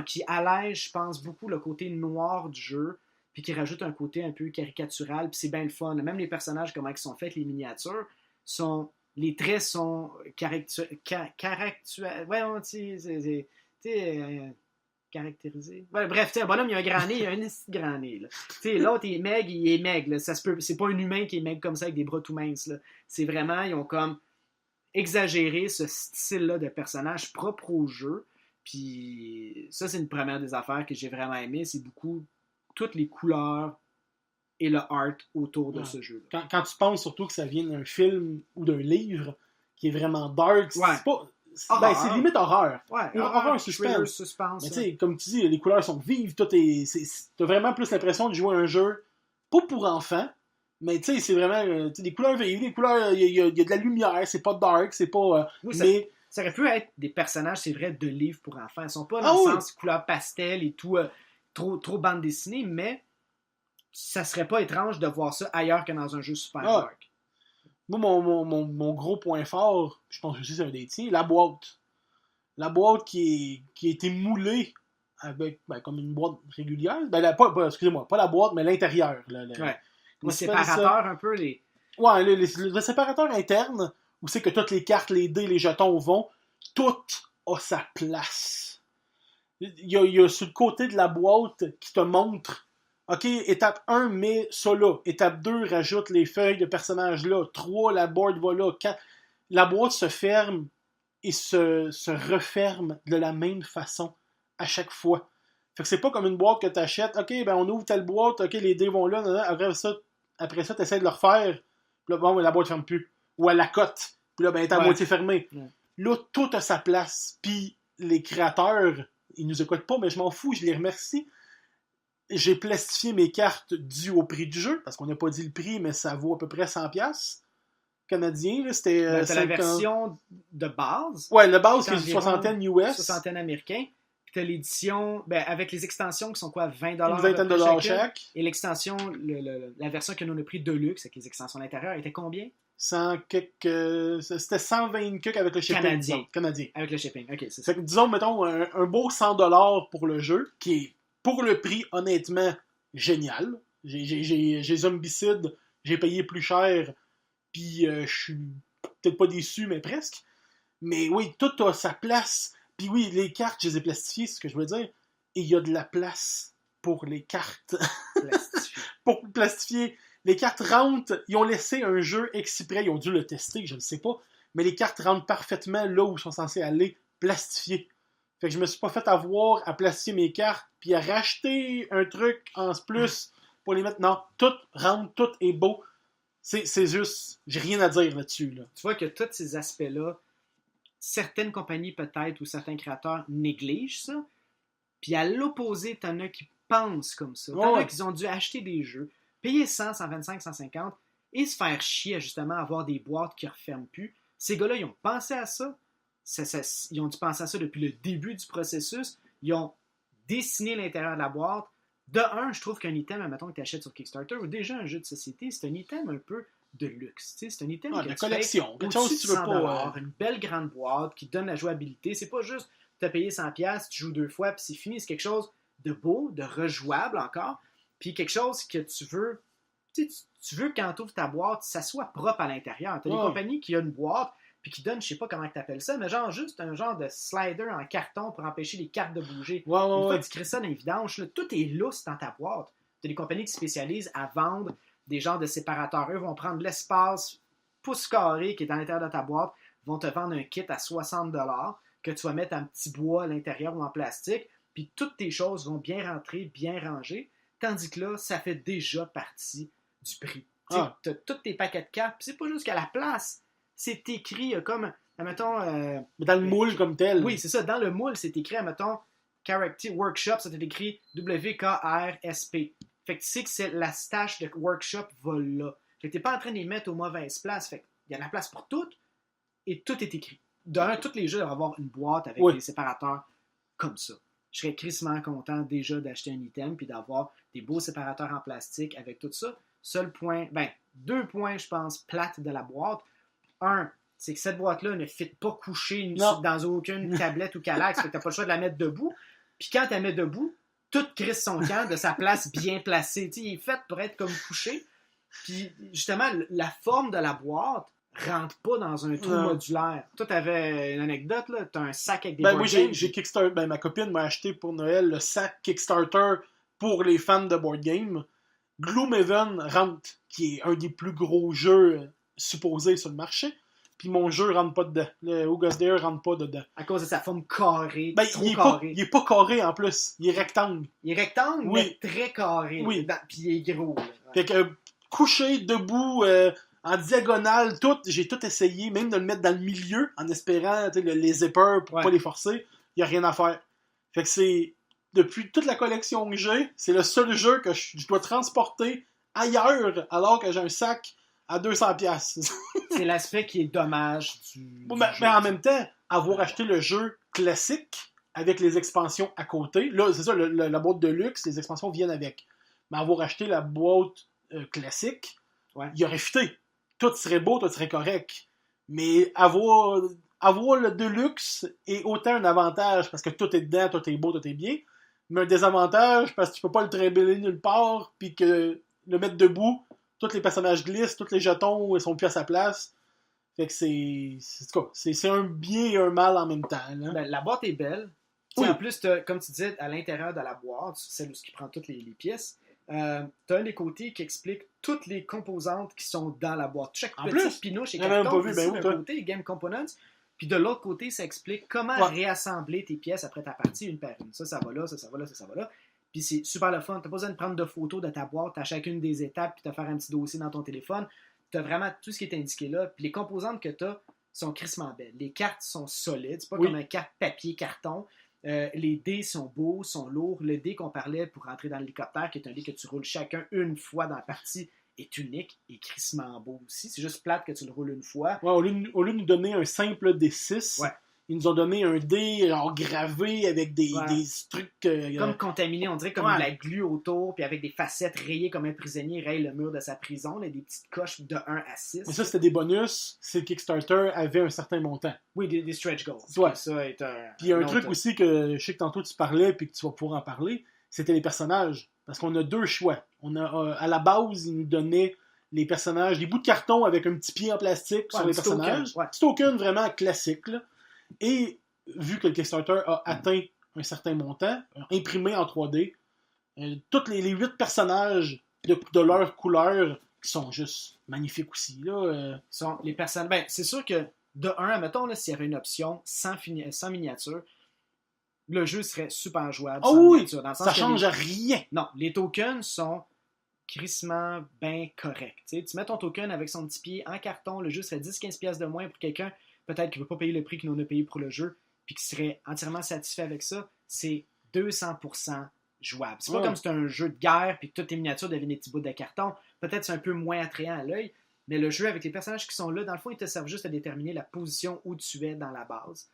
qui allège, je pense, beaucoup le côté noir du jeu, puis qui rajoute un côté un peu caricatural, puis c'est bien le fun. Même les personnages, comment ils sont faits, les miniatures, les traits sont caractérisés. Ouais, bref, un bonhomme, il a un grand nez, il a un grand nez. L'autre, il est maigre. Ça se peut, c'est pas un humain qui est maigre comme ça avec des bras tout minces. Là. C'est vraiment, ils ont comme exagéré ce style-là de personnage propre au jeu. Puis ça, c'est une première des affaires que j'ai vraiment aimé. C'est beaucoup toutes les couleurs et le art autour de ce jeu-là. Quand tu penses surtout que ça vient d'un film ou d'un livre qui est vraiment dark, c'est pas... c'est limite horreur. Ouais, horreur, suspense. Mais tu sais, comme tu dis, les couleurs sont vives, t'as vraiment plus l'impression de jouer un jeu, pas pour enfants, mais tu sais, c'est vraiment des couleurs vives, des couleurs, il y a de la lumière, c'est pas dark, c'est pas... Ça aurait pu être des personnages, c'est vrai, de livres pour enfants. Ils sont pas dans le sens couleur pastel et tout, trop bande dessinée, mais ça serait pas étrange de voir ça ailleurs que dans un jeu super dark. Moi, mon gros point fort, je pense aussi c'est un des tiens, la boîte. La boîte qui a été moulée avec comme une boîte régulière. Excusez-moi, pas la boîte, mais l'intérieur. Le séparateur un peu. Ouais, le séparateur interne, où c'est que toutes les cartes, les dés, les jetons vont, tout a sa place. Il y a sur le côté de la boîte qui te montre OK, étape 1, mets ça là. Étape 2, rajoute les feuilles de personnages là. 3, la board va là. 4, la boîte se ferme et se referme de la même façon à chaque fois. Fait que c'est pas comme une boîte que tu achètes. OK, ben on ouvre telle boîte. OK, les dés vont là. Après ça tu essaies de le refaire. Puis là, bon, la boîte ferme plus. Ou à la cote. Puis là, ben, elle est à moitié fermée. Ouais. Là, tout a sa place. Puis les créateurs, ils nous écoutent pas, mais je m'en fous, je les remercie. J'ai plastifié mes cartes dues au prix du jeu, parce qu'on n'a pas dit le prix, mais ça vaut à peu près 100$ canadiens. Là, c'était, t'as la version de base. Ouais, la base, c'est une soixantaine US. Soixantaine américain. Puis t'as l'édition, avec les extensions qui sont quoi, $20? Une vingtaine de $ chaque. Et l'extension, la version que nous a pris Deluxe, avec les extensions à l'intérieur, était combien? C'était 120 quelques avec le shipping. Canadien. Avec le shipping, ok, c'est ça. Fait que disons, mettons, un beau 100$ pour le jeu, qui est, pour le prix, honnêtement, génial. J'ai Zombicide, j'ai payé plus cher, puis je suis peut-être pas déçu, mais presque. Mais oui, tout a sa place. Puis oui, les cartes, je les ai plastifiées, c'est ce que je veux dire. Et il y a de la place pour les cartes. Pour plastifier. Les cartes rentrent, ils ont laissé un jeu exprès, ils ont dû le tester, je ne sais pas, mais les cartes rentrent parfaitement là où ils sont censés aller, plastifiées. Fait que je me suis pas fait avoir à plastifier mes cartes, puis à racheter un truc en plus pour les mettre. Non, tout rentre, tout est beau. C'est juste, j'ai rien à dire là-dessus. Là. Tu vois que tous ces aspects-là, certaines compagnies peut-être ou certains créateurs négligent ça, puis à l'opposé, t'en as qui pensent comme ça. T'en as qui ont dû acheter des jeux, payer 100, 125, 150 et se faire chier à justement avoir des boîtes qui ne referment plus. Ces gars-là, ils ont pensé à ça. Ils ont dû penser à ça depuis le début du processus. Ils ont dessiné l'intérieur de la boîte. De un, je trouve qu'un item, admettons que tu achètes sur Kickstarter ou déjà un jeu de société, c'est un item un peu de luxe. C'est un item de collection. Quelque chose que tu veux pas. Une belle grande boîte qui donne la jouabilité. C'est pas juste tu as payé 100$, tu joues 2 fois, puis c'est fini. C'est quelque chose de beau, de rejouable encore. Puis quelque chose que tu veux. Tu veux que quand tu ouvres ta boîte, ça soit propre à l'intérieur. Tu as des compagnies qui ont une boîte, puis qui donnent, je sais pas comment tu appelles ça, mais genre juste un genre de slider en carton pour empêcher les cartes de bouger. Une fois que tu crées ça dans les vidanges, là, tout est lousse dans ta boîte. Tu as des compagnies qui se spécialisent à vendre des genres de séparateurs. Eux vont prendre l'espace pouce carré qui est à l'intérieur de ta boîte, vont te vendre un kit à 60$ que tu vas mettre en petit bois à l'intérieur ou en plastique, puis toutes tes choses vont bien rentrer, bien ranger, tandis que là, ça fait déjà partie du prix. Tu as tous tes paquets de cartes, puis c'est pas juste qu'à la place, c'est écrit comme, admettons... dans le moule comme tel. Oui, c'est ça, dans le moule, c'est écrit, admettons, Character Workshop, ça t'est écrit WKRSP. Fait que tu sais que c'est la stash de Workshop va là. Fait que t'es pas en train de les mettre aux mauvaises places. Fait qu'il y a de la place pour toutes, et tout est écrit. D'un, tous les jeux doivent avoir une boîte avec des séparateurs comme ça. Je serais crissement content déjà d'acheter un item puis d'avoir des beaux séparateurs en plastique avec tout ça. Seul point, 2 points, je pense, plates de la boîte. Un, c'est que cette boîte-là ne fit pas couchée dans aucune tablette ou calax. Fait que t'as pas le choix de la mettre debout. Puis quand tu la mets debout, tout crisse son camp de sa place bien placée. T'sais, il est fait pour être comme couché. Puis justement, la forme de la boîte rentre pas dans un trou modulaire. Toi, t'avais une anecdote, là. T'as un sac avec des board games. J'ai Kickstarter. Ma copine m'a acheté pour Noël le sac Kickstarter pour les fans de board game. Gloomhaven rentre, qui est un des plus gros jeux supposés sur le marché. Puis mon jeu rentre pas dedans. Le August Dare rentre pas dedans. À cause de sa forme carrée. Il est pas carré en plus. Il est rectangle. Il est rectangle, mais très carré. Oui. Puis il est gros. Fait que couché, debout, en diagonale, j'ai tout essayé, même de le mettre dans le milieu, en espérant les zippers pour pas les forcer. Il n'y a rien à faire. Fait que c'est, depuis toute la collection que j'ai, c'est le seul jeu que je dois transporter ailleurs, alors que j'ai un sac à 200$. C'est l'aspect qui est dommage du mais en même temps, avoir acheté le jeu classique avec les expansions à côté, là, c'est ça, la boîte de luxe, les expansions viennent avec. Mais avoir acheté la boîte classique, il aurait fité. Tout serait beau, tout serait correct. Mais avoir le Deluxe est autant un avantage parce que tout est dedans, tout est beau, tout est bien. Mais un désavantage parce que tu peux pas le trimballer nulle part, puis que le mettre debout, tous les personnages glissent, tous les jetons sont plus à sa place. Fait que c'est un bien et un mal en même temps. Là. La boîte est belle. Oui. En plus, comme tu disais, à l'intérieur de la boîte, celle où qui prend toutes les pièces, tu as un des côtés qui explique toutes les composantes qui sont dans la boîte. Chaque petit pinouche et carton, d'un côté, Game Components, puis de l'autre côté, ça explique comment réassembler tes pièces après ta partie une par une. Ça va là, ça va là, ça va là. Puis c'est super le fun. Tu n'as pas besoin de prendre de photos de ta boîte à chacune des étapes puis de faire un petit dossier dans ton téléphone. Tu as vraiment tout ce qui est indiqué là. Puis les composantes que tu as sont crissement belles. Les cartes sont solides. C'est pas comme un carte papier, carton. Les dés sont beaux, sont lourds. Le dé qu'on parlait pour rentrer dans l'hélicoptère, qui est un dé que tu roules chacun une fois dans la partie, est unique et crissement beau aussi. C'est juste plate que tu le roules une fois. Ouais, au lieu de nous donner un simple D6, ils nous ont donné un dé genre gravé avec des trucs... comme contaminé, on dirait comme de la glu autour, puis avec des facettes rayées comme un prisonnier raye le mur de sa prison, là, des petites coches de 1 à 6. Mais ça, c'était des bonus, si le Kickstarter avait un certain montant. Oui, des stretch goals. Ouais. Ça est puis il y a un truc aussi que je sais que tantôt tu parlais, puis que tu vas pouvoir en parler, c'était les personnages. Parce qu'on a 2 choix. On a, à la base, ils nous donnaient les personnages, des bouts de carton avec un petit pied en plastique sur les personnages. Petit token vraiment classique, là. Et vu que le Kickstarter a atteint un certain montant, imprimé en 3D, tous les 8 personnages de leur couleur qui sont juste magnifiques aussi. Là, sont les personnages. Ben, c'est sûr que de 1, mettons, là, s'il y avait une option sans miniature, le jeu serait super jouable. Oh oui! Dans le sens ça change rien! Non, les tokens sont crissement bien corrects. Tu mets ton token avec son petit pied en carton, le jeu serait 10-15$ de moins pour quelqu'un peut-être qui ne veut pas payer le prix qu'il en a payé pour le jeu, puis qui serait entièrement satisfait avec ça. C'est 200% jouable. C'est pas comme si c'était un jeu de guerre, puis que toutes tes miniatures deviennent des petits bouts de carton. Peut-être c'est un peu moins attrayant à l'œil, mais le jeu avec les personnages qui sont là, dans le fond, ils te servent juste à déterminer la position où tu es dans la base.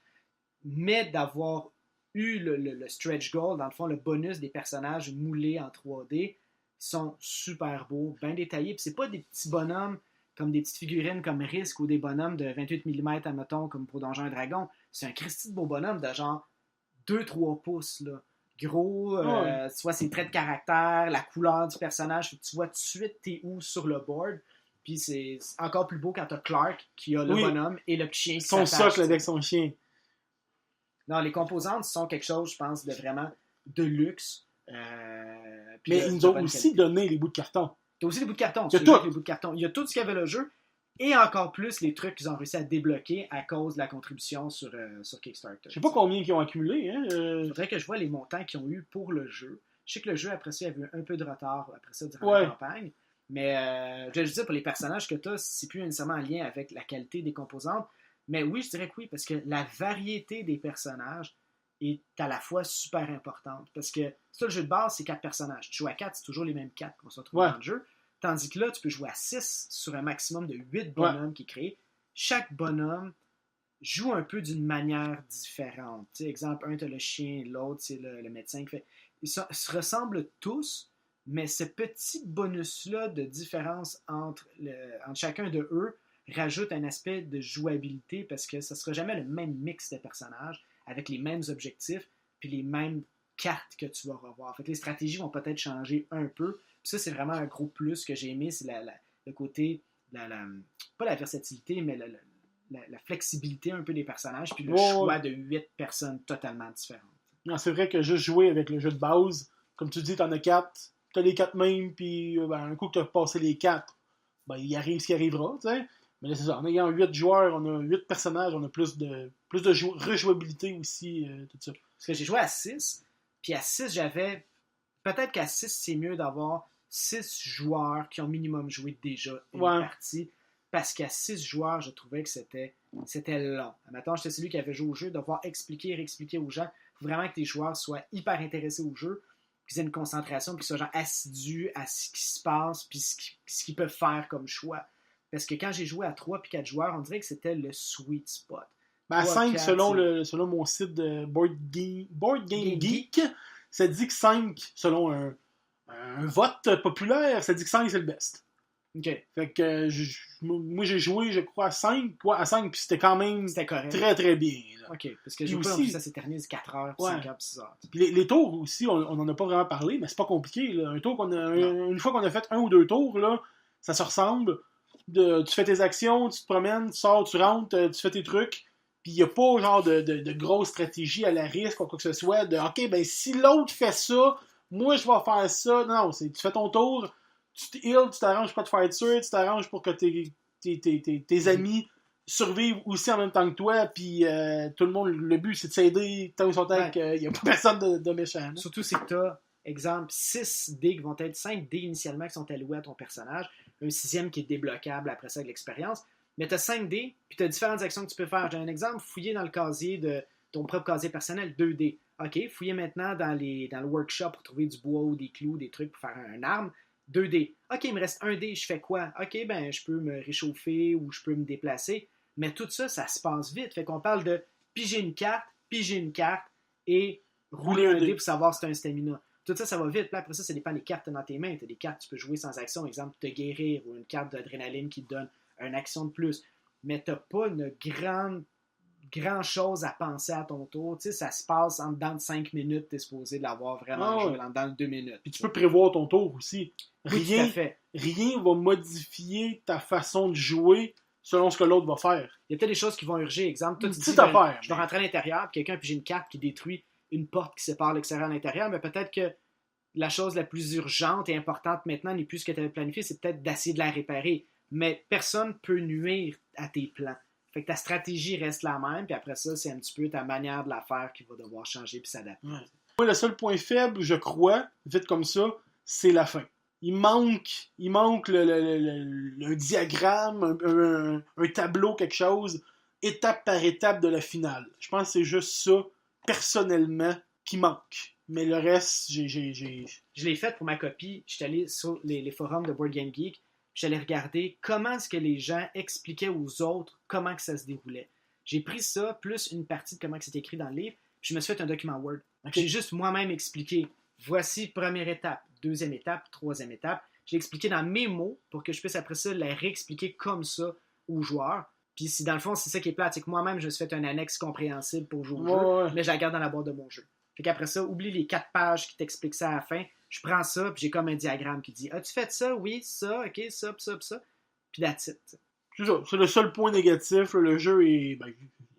Mais d'avoir eu le stretch goal, dans le fond, le bonus des personnages moulés en 3D, sont super beaux, bien détaillés. Puis c'est pas des petits bonhommes comme des petites figurines comme Risk ou des bonhommes de 28 mm, admettons, comme pour Donjons et Dragons. C'est un Christy de beau bonhomme de genre 2-3 pouces, là. Gros, soit ses traits de caractère, la couleur du personnage, tu vois tout de suite t'es où sur le board. Puis c'est encore plus beau quand t'as Clark qui a le bonhomme et le petit chien qui son socle avec son chien. Non, les composantes sont quelque chose, je pense, de vraiment de luxe. Mais ils nous ont aussi donné les bouts de carton. T'as aussi les bouts de carton. Il y a tout. Les bouts de carton. Il y a tout ce qu'il y avait le jeu. Et encore plus les trucs qu'ils ont réussi à débloquer à cause de la contribution sur Kickstarter. Je sais pas combien ils ont accumulé. Faudrait que je vois les montants qu'ils ont eu pour le jeu. Je sais que le jeu, après ça, il y avait un peu de retard après ça durant la campagne. Mais je dis pour les personnages que tu as, c'est plus nécessairement en lien avec la qualité des composantes. Mais oui, je dirais que oui, parce que la variété des personnages est à la fois super importante. Parce que ça, le jeu de base, c'est 4 personnages. Tu joues à 4, c'est toujours les mêmes 4 qu'on se retrouve dans le jeu. Tandis que là, tu peux jouer à 6 sur un maximum de 8 bonhommes qui créent. Chaque bonhomme joue un peu d'une manière différente. Tu sais, exemple, un, tu as le chien, l'autre, c'est le médecin qui fait... Ils se ressemblent tous, mais ce petit bonus-là de différence entre chacun de eux rajoute un aspect de jouabilité parce que ça ne sera jamais le même mix de personnages avec les mêmes objectifs puis les mêmes cartes que tu vas revoir. Fait que les stratégies vont peut-être changer un peu. Puis ça, c'est vraiment un gros plus que j'ai aimé, c'est le côté, pas la versatilité, mais la flexibilité un peu des personnages puis le choix de 8 personnes totalement différentes. Non, c'est vrai que juste jouer avec le jeu de base, comme tu dis, t'en as 4, t'as les 4 mêmes, puis un coup que t'as passé les 4, il arrive ce qui arrivera, tu sais. Mais là, c'est ça. En ayant 8 joueurs, on a 8 personnages, on a plus de rejouabilité aussi, tout ça. Parce que j'ai joué à 6, puis à 6, j'avais... Peut-être qu'à 6, c'est mieux d'avoir 6 joueurs qui ont minimum joué déjà une partie. Parce qu'à 6 joueurs, je trouvais que c'était long. Maintenant, j'étais celui qui avait joué au jeu, devoir expliquer et réexpliquer aux gens. Il faut vraiment que tes joueurs soient hyper intéressés au jeu, qu'ils aient une concentration, puis qu'ils soient genre assidus à ce qui se passe, puis ce qu'ils peuvent faire comme choix. Parce que quand j'ai joué à 3 puis 4 joueurs, on dirait que c'était le sweet spot. À 5, 4, selon mon site de Board Game Geek, ça dit que 5, selon un vote populaire, ça dit que 5 c'est le best. OK. Fait que moi j'ai joué, je crois, à 5, puis c'était quand même très très bien. Là. OK, parce que j'ai pas aussi, ça s'éternise 4 heures, 5 heures, 6 heures. Puis les tours aussi, on n'en a pas vraiment parlé, mais c'est pas compliqué. Là. Un tour une fois qu'on a fait 1 ou 2 tours, là, ça se ressemble. Tu fais tes actions, tu te promènes, tu sors, tu rentres, tu fais tes trucs. Puis il n'y a pas genre de grosse stratégie à la risque ou quoi que ce soit. De OK, ben si l'autre fait ça, moi je vais faire ça. Non, tu fais ton tour, tu te heal, tu t'arranges pas de fight sur, tu t'arranges pour que tes amis survivent aussi en même temps que toi. Puis tout le monde, le but c'est de s'aider tant ou son temps qu'il n'y a pas personne de méchant. Là. Surtout c'est que tu as, exemple, 6 dés qui vont être 5 dés initialement qui sont alloués à ton personnage. Un 6e qui est débloquable après ça avec l'expérience. Mais tu as 5 dés, puis tu as différentes actions que tu peux faire. J'ai un exemple, fouiller dans le casier de ton propre casier personnel, 2 dés. OK, fouiller maintenant dans le workshop pour trouver du bois ou des clous, des trucs pour faire une arme, 2 dés. OK, il me reste 1 dé, je fais quoi? OK, ben je peux me réchauffer ou je peux me déplacer. Mais tout ça, ça se passe vite. Fait qu'on parle de piger une carte et rouler un dé pour savoir si tu as un stamina. Tout ça, ça va vite. Puis après ça dépend des cartes que tu as dans tes mains. Tu as des cartes que tu peux jouer sans action, exemple te guérir, ou une carte d'adrénaline qui te donne une action de plus. Mais tu n'as pas une grande chose à penser à ton tour. Tu sais, ça se passe en dedans de 5 minutes, tu es supposé de l'avoir vraiment joué en dedans de 2 minutes. Puis tu peux prévoir ton tour aussi. Oui, tout à fait. Rien va modifier ta façon de jouer selon ce que l'autre va faire. Il y a peut-être des choses qui vont urger. Exemple, toi, tu dis, affaire, je vais rentrer à l'intérieur, puis quelqu'un pige une carte qui détruit une porte qui sépare l'extérieur de l'intérieur, mais peut-être que la chose la plus urgente et importante maintenant n'est plus ce que tu avais planifié, c'est peut-être d'essayer de la réparer. Mais personne ne peut nuire à tes plans. Fait que ta stratégie reste la même, puis après ça, c'est un petit peu ta manière de la faire qui va devoir changer puis s'adapter. Ouais. Moi, le seul point faible, je crois, vite comme ça, c'est la fin. Il manque un diagramme, un tableau, quelque chose, étape par étape de la finale. Je pense que c'est juste ça, personnellement, qui manque. Mais le reste, Je l'ai fait pour ma copie. Je suis allé sur les forums de Board Game Geek. J'allais regarder comment est-ce que les gens expliquaient aux autres comment que ça se déroulait. J'ai pris ça, plus une partie de comment que c'est écrit dans le livre, puis je me suis fait un document Word. Okay. J'ai juste moi-même expliqué, voici première étape, deuxième étape, troisième étape. Je l'ai expliqué dans mes mots pour que je puisse après ça la réexpliquer comme ça aux joueurs. Puis si dans le fond, c'est ça qui est plate, c'est que moi-même, je me suis fait un annexe compréhensible pour jouer au jeu, mais je la garde dans la boîte de mon jeu. Fait qu'après ça, oublie les 4 pages qui t'expliquent ça à la fin. Je prends ça, puis j'ai comme un diagramme qui dit « As-tu fait ça? Oui, ça, ok, ça, puis ça, puis ça. » Puis that's it. C'est ça. C'est le seul point négatif. Le jeu est,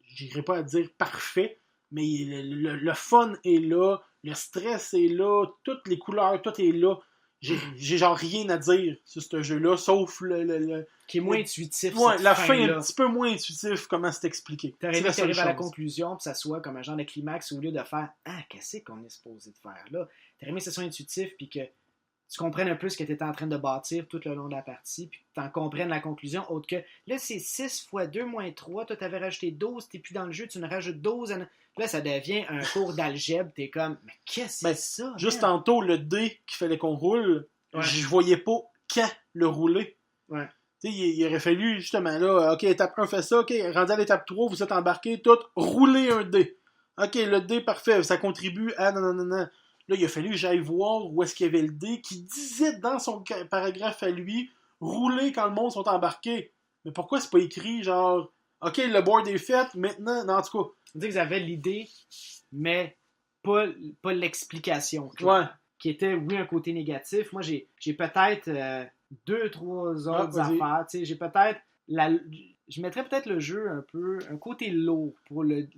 j'irai pas à dire parfait, mais le fun est là, le stress est là, toutes les couleurs, tout est là. J'ai genre rien à dire sur ce jeu-là, sauf le qui est moins intuitif. Ouais, la fin est un petit peu moins intuitif, comment c'est expliqué. T'aurais aimé que tu arrives à la conclusion, puis ça soit comme un genre de climax, au lieu de faire « Ah, qu'est-ce qu'on est supposé de faire là? » T'aurais aimé que ce soit intuitif, puis que tu comprennes un peu ce que tu étais en train de bâtir tout le long de la partie, puis que tu en comprennes la conclusion, autre que là, c'est 6 x 2 moins 3, toi, t'avais rajouté 12, t'es plus dans le jeu, tu ne rajoutes 12. Là, ça devient un cours d'algèbre, t'es comme « Mais qu'est-ce que c'est ça? » Juste tantôt, le dé qu'il fallait qu'on roule, je voyais pas quand le rouler. Ouais. Il aurait fallu, justement, là, OK, étape 1 fait ça, OK, rendu à l'étape 3, vous êtes embarqués, tout, roulez un dé. OK, le dé, parfait, ça contribue à non. Là, il a fallu que j'aille voir où est-ce qu'il y avait le dé qui disait dans son paragraphe à lui, rouler quand le monde sont embarqués. Mais pourquoi c'est pas écrit, genre, OK, le board est fait, maintenant, non, en tout cas. On dit qu'ils avaient l'idée, mais pas l'explication. Ouais. Qui était, oui, un côté négatif. Moi, j'ai peut-être 2-3 autres affaires. Tu sais, j'ai peut-être... Je mettrais peut-être le jeu un côté lourd pour les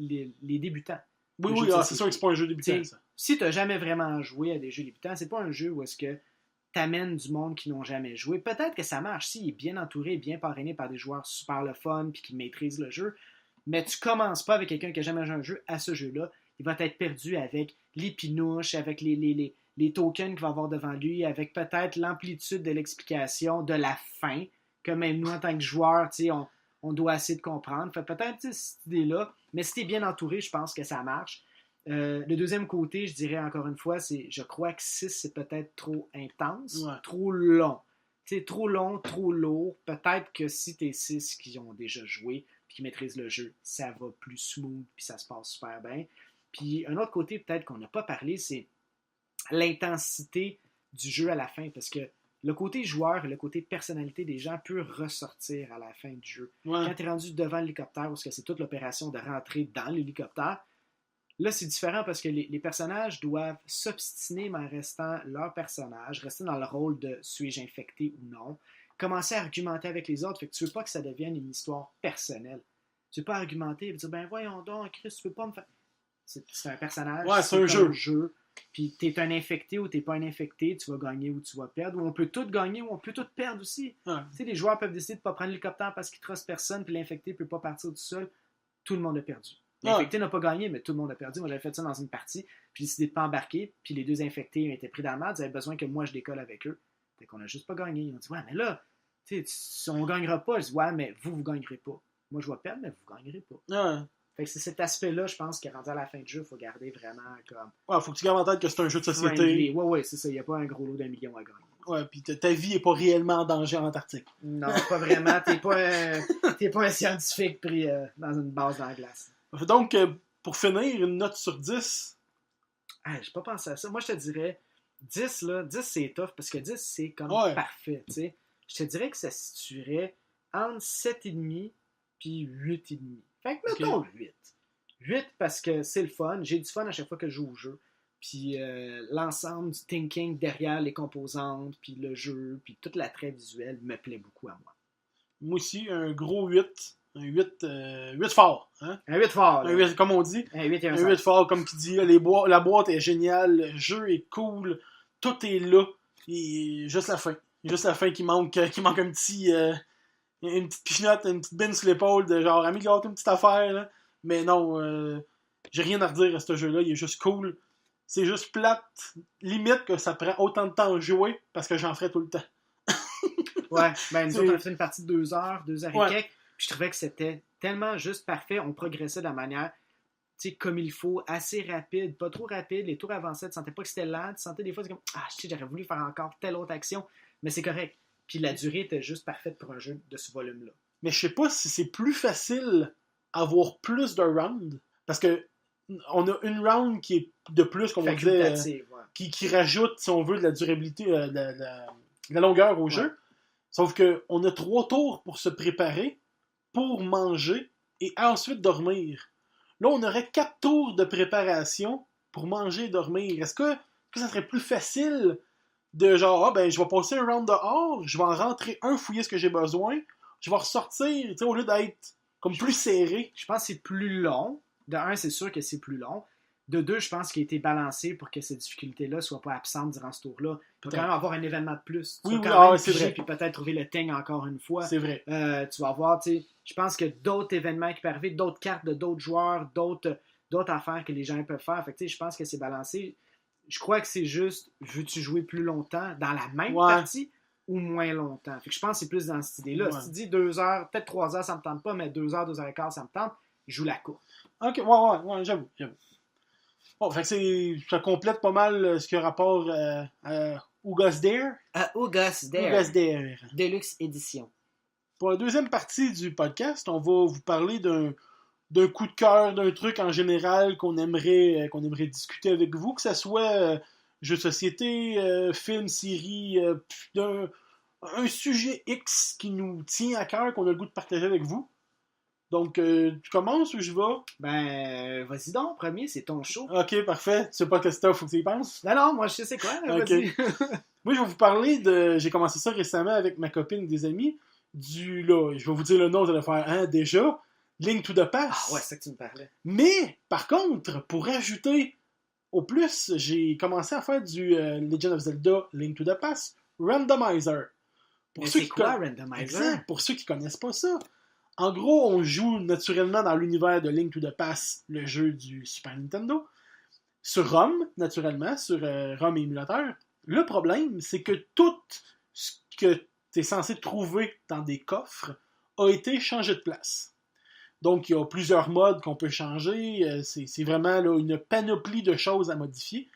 débutants. Oui, c'est sûr que c'est pas un jeu débutant, ça. Si tu n'as jamais vraiment joué à des jeux débutants, c'est pas un jeu où est-ce que tu amènes du monde qui n'ont jamais joué. Peut-être que ça marche s'il est bien entouré, bien parrainé par des joueurs super le fun puis qui maîtrisent le jeu. Mais tu commences pas avec quelqu'un qui n'a jamais joué à un jeu à ce jeu-là. Il va être perdu avec les pinouches, avec les tokens qu'il va avoir devant lui, avec peut-être l'amplitude de l'explication de la fin, que même nous, en tant que joueurs, on doit essayer de comprendre. Fait peut-être cette idée-là, mais si tu es bien entouré, je pense que ça marche. Le deuxième côté, je dirais encore une fois, je crois que 6, c'est peut-être trop intense, trop long. C'est trop long, trop lourd. Peut-être que si t'es 6 qui ont déjà joué puis qui maîtrisent le jeu, ça va plus smooth puis ça se passe super bien. Puis un autre côté peut-être qu'on n'a pas parlé, c'est l'intensité du jeu à la fin, parce que le côté joueur et le côté personnalité des gens peut ressortir à la fin du jeu. Ouais. Quand tu es rendu devant l'hélicoptère, parce que c'est toute l'opération de rentrer dans l'hélicoptère, là, c'est différent parce que les personnages doivent s'obstiner en restant leur personnage, rester dans le rôle de suis-je infecté ou non, commencer à argumenter avec les autres. Fait que tu veux pas que ça devienne une histoire personnelle. Tu veux pas argumenter et dire, ben voyons donc, Chris, tu peux pas me faire... C'est un personnage, c'est un jeu. Puis t'es un infecté ou t'es pas un infecté, tu vas gagner ou tu vas perdre, ou on peut tout gagner ou on peut tout perdre aussi. Ouais. Tu sais, les joueurs peuvent décider de pas prendre l'hélicoptère parce qu'ils trustent personne, puis l'infecté peut pas partir tout seul. Tout le monde a perdu. L'infecté n'a pas gagné, mais tout le monde a perdu. Moi, j'avais fait ça dans une partie, puis j'ai décidé de pas embarquer, puis les 2 infectés ont été pris dans le merde, ils avaient besoin que moi je décolle avec eux. Fait qu'on a juste pas gagné. Ils ont dit, ouais, mais là, on gagnera pas. Je dis, ouais, mais vous gagnerez pas. Moi, je vais perdre, mais vous gagnerez pas. Ouais. Fait que c'est cet aspect-là, je pense, qui est rendu à la fin du jeu, il faut garder vraiment comme... Ouais, faut que tu gardes en tête que c'est un jeu de société. Ouais, c'est ça, il n'y a pas un gros lot d'1 million à gagner. Ouais, pis ta vie n'est pas réellement en danger en Antarctique. Non, pas vraiment, t'es pas un scientifique pris dans une base dans la glace. Donc, pour finir, une note sur 10. J'ai pas pensé à ça. Moi, je te dirais 10, là. 10, c'est tough parce que 10, c'est comme parfait, tu sais. Je te dirais que ça se situerait entre 7,5 puis 8,5. Fait que mettons 8. 8 parce que c'est le fun. J'ai du fun à chaque fois que je joue au jeu. Puis l'ensemble du thinking derrière les composantes, puis le jeu, puis tout l'attrait visuel me plaît beaucoup à moi. Moi aussi, un gros 8. Un 8 fort. Hein? Un 8 fort. Un 8, comme on dit. Un 8 et un 8 fort, comme tu dis. La boîte est géniale. Le jeu est cool. Tout est là. Et juste la fin. Juste la fin qui manque un petit... une petite pichenotte, une petite bine sur l'épaule de genre, ami, gâte une petite affaire. Là. Mais non, j'ai rien à redire à ce jeu-là. Il est juste cool. C'est juste plate. Limite que ça prend autant de temps à jouer parce que j'en ferais tout le temps. Ouais, ben nous autres, on a fait une partie de 2 heures et quelques. Puis je trouvais que c'était tellement juste parfait. On progressait de la manière, tu sais, comme il faut, assez rapide, pas trop rapide. Les tours avançaient, tu sentais pas que c'était lent. Tu sentais des fois, c'est comme, j'aurais voulu faire encore telle autre action. Mais c'est correct. Puis la durée était juste parfaite pour un jeu de ce volume-là. Mais je sais pas si c'est plus facile avoir plus de rounds. Parce que on a une round qui est de plus, comme on disait, qui rajoute, si on veut, de la durabilité, de la longueur au jeu. Sauf qu'on a 3 tours pour se préparer, pour manger et ensuite dormir. Là, on aurait 4 tours de préparation pour manger et dormir. Est-ce que ça serait plus facile de genre, je vais passer un round dehors, je vais en rentrer un, fouiller ce que j'ai besoin, je vais ressortir, tu sais, au lieu d'être comme plus serré. Je pense que c'est plus long. De un, c'est sûr que c'est plus long. De deux, je pense qu'il a été balancé pour que ces difficultés-là ne soient pas absentes durant ce tour-là. Il va quand même avoir un événement de plus. Tu vas quand même c'est vrai. Puis peut-être trouver le thing encore une fois. C'est vrai. Tu vas avoir, tu sais, je pense que d'autres événements qui peuvent arriver, d'autres cartes de d'autres joueurs, d'autres affaires que les gens peuvent faire. Fait que, tu sais, je pense que c'est balancé. Je crois que c'est juste, veux-tu jouer plus longtemps dans la même partie ou moins longtemps? Fait que je pense que c'est plus dans cette idée-là. Si tu dis 2 heures, peut-être 3 heures, ça me tente pas, mais 2 heures, 2 heures et quart, ça me tente, je joue la courte. Ok, ouais, j'avoue. Bon, fait que ça complète pas mal ce qui a rapport à Who Dare. Who Dare. Deluxe édition. Pour la deuxième partie du podcast, on va vous parler d'un coup de cœur, d'un truc en général qu'on aimerait discuter avec vous, que ce soit jeux de société, film, série, un sujet X qui nous tient à cœur, qu'on a le goût de partager avec vous. Donc, tu commences ou je vais? Vas-y donc, premier, c'est ton show. Ok, parfait. Tu sais pas que c'est faut que tu y penses? Non, moi je sais c'est quoi, vas-y. Moi, je vais vous parler j'ai commencé ça récemment avec ma copine et des amis, je vais vous dire le nom, vous allez faire, déjà, Link to the Past. Ah ouais, c'est ça que tu me parlais. Mais, par contre, pour ajouter au plus, j'ai commencé à faire du Legend of Zelda Link to the Past Randomizer. C'est quoi, Randomizer? Exact, pour ceux qui connaissent pas ça. En gros, on joue naturellement dans l'univers de Link to the Past, le jeu du Super Nintendo, sur ROM, naturellement, sur ROM émulateur. Le problème, c'est que tout ce que tu es censé trouver dans des coffres a été changé de place. Donc, il y a plusieurs modes qu'on peut changer. C'est vraiment là, une panoplie de choses à modifier.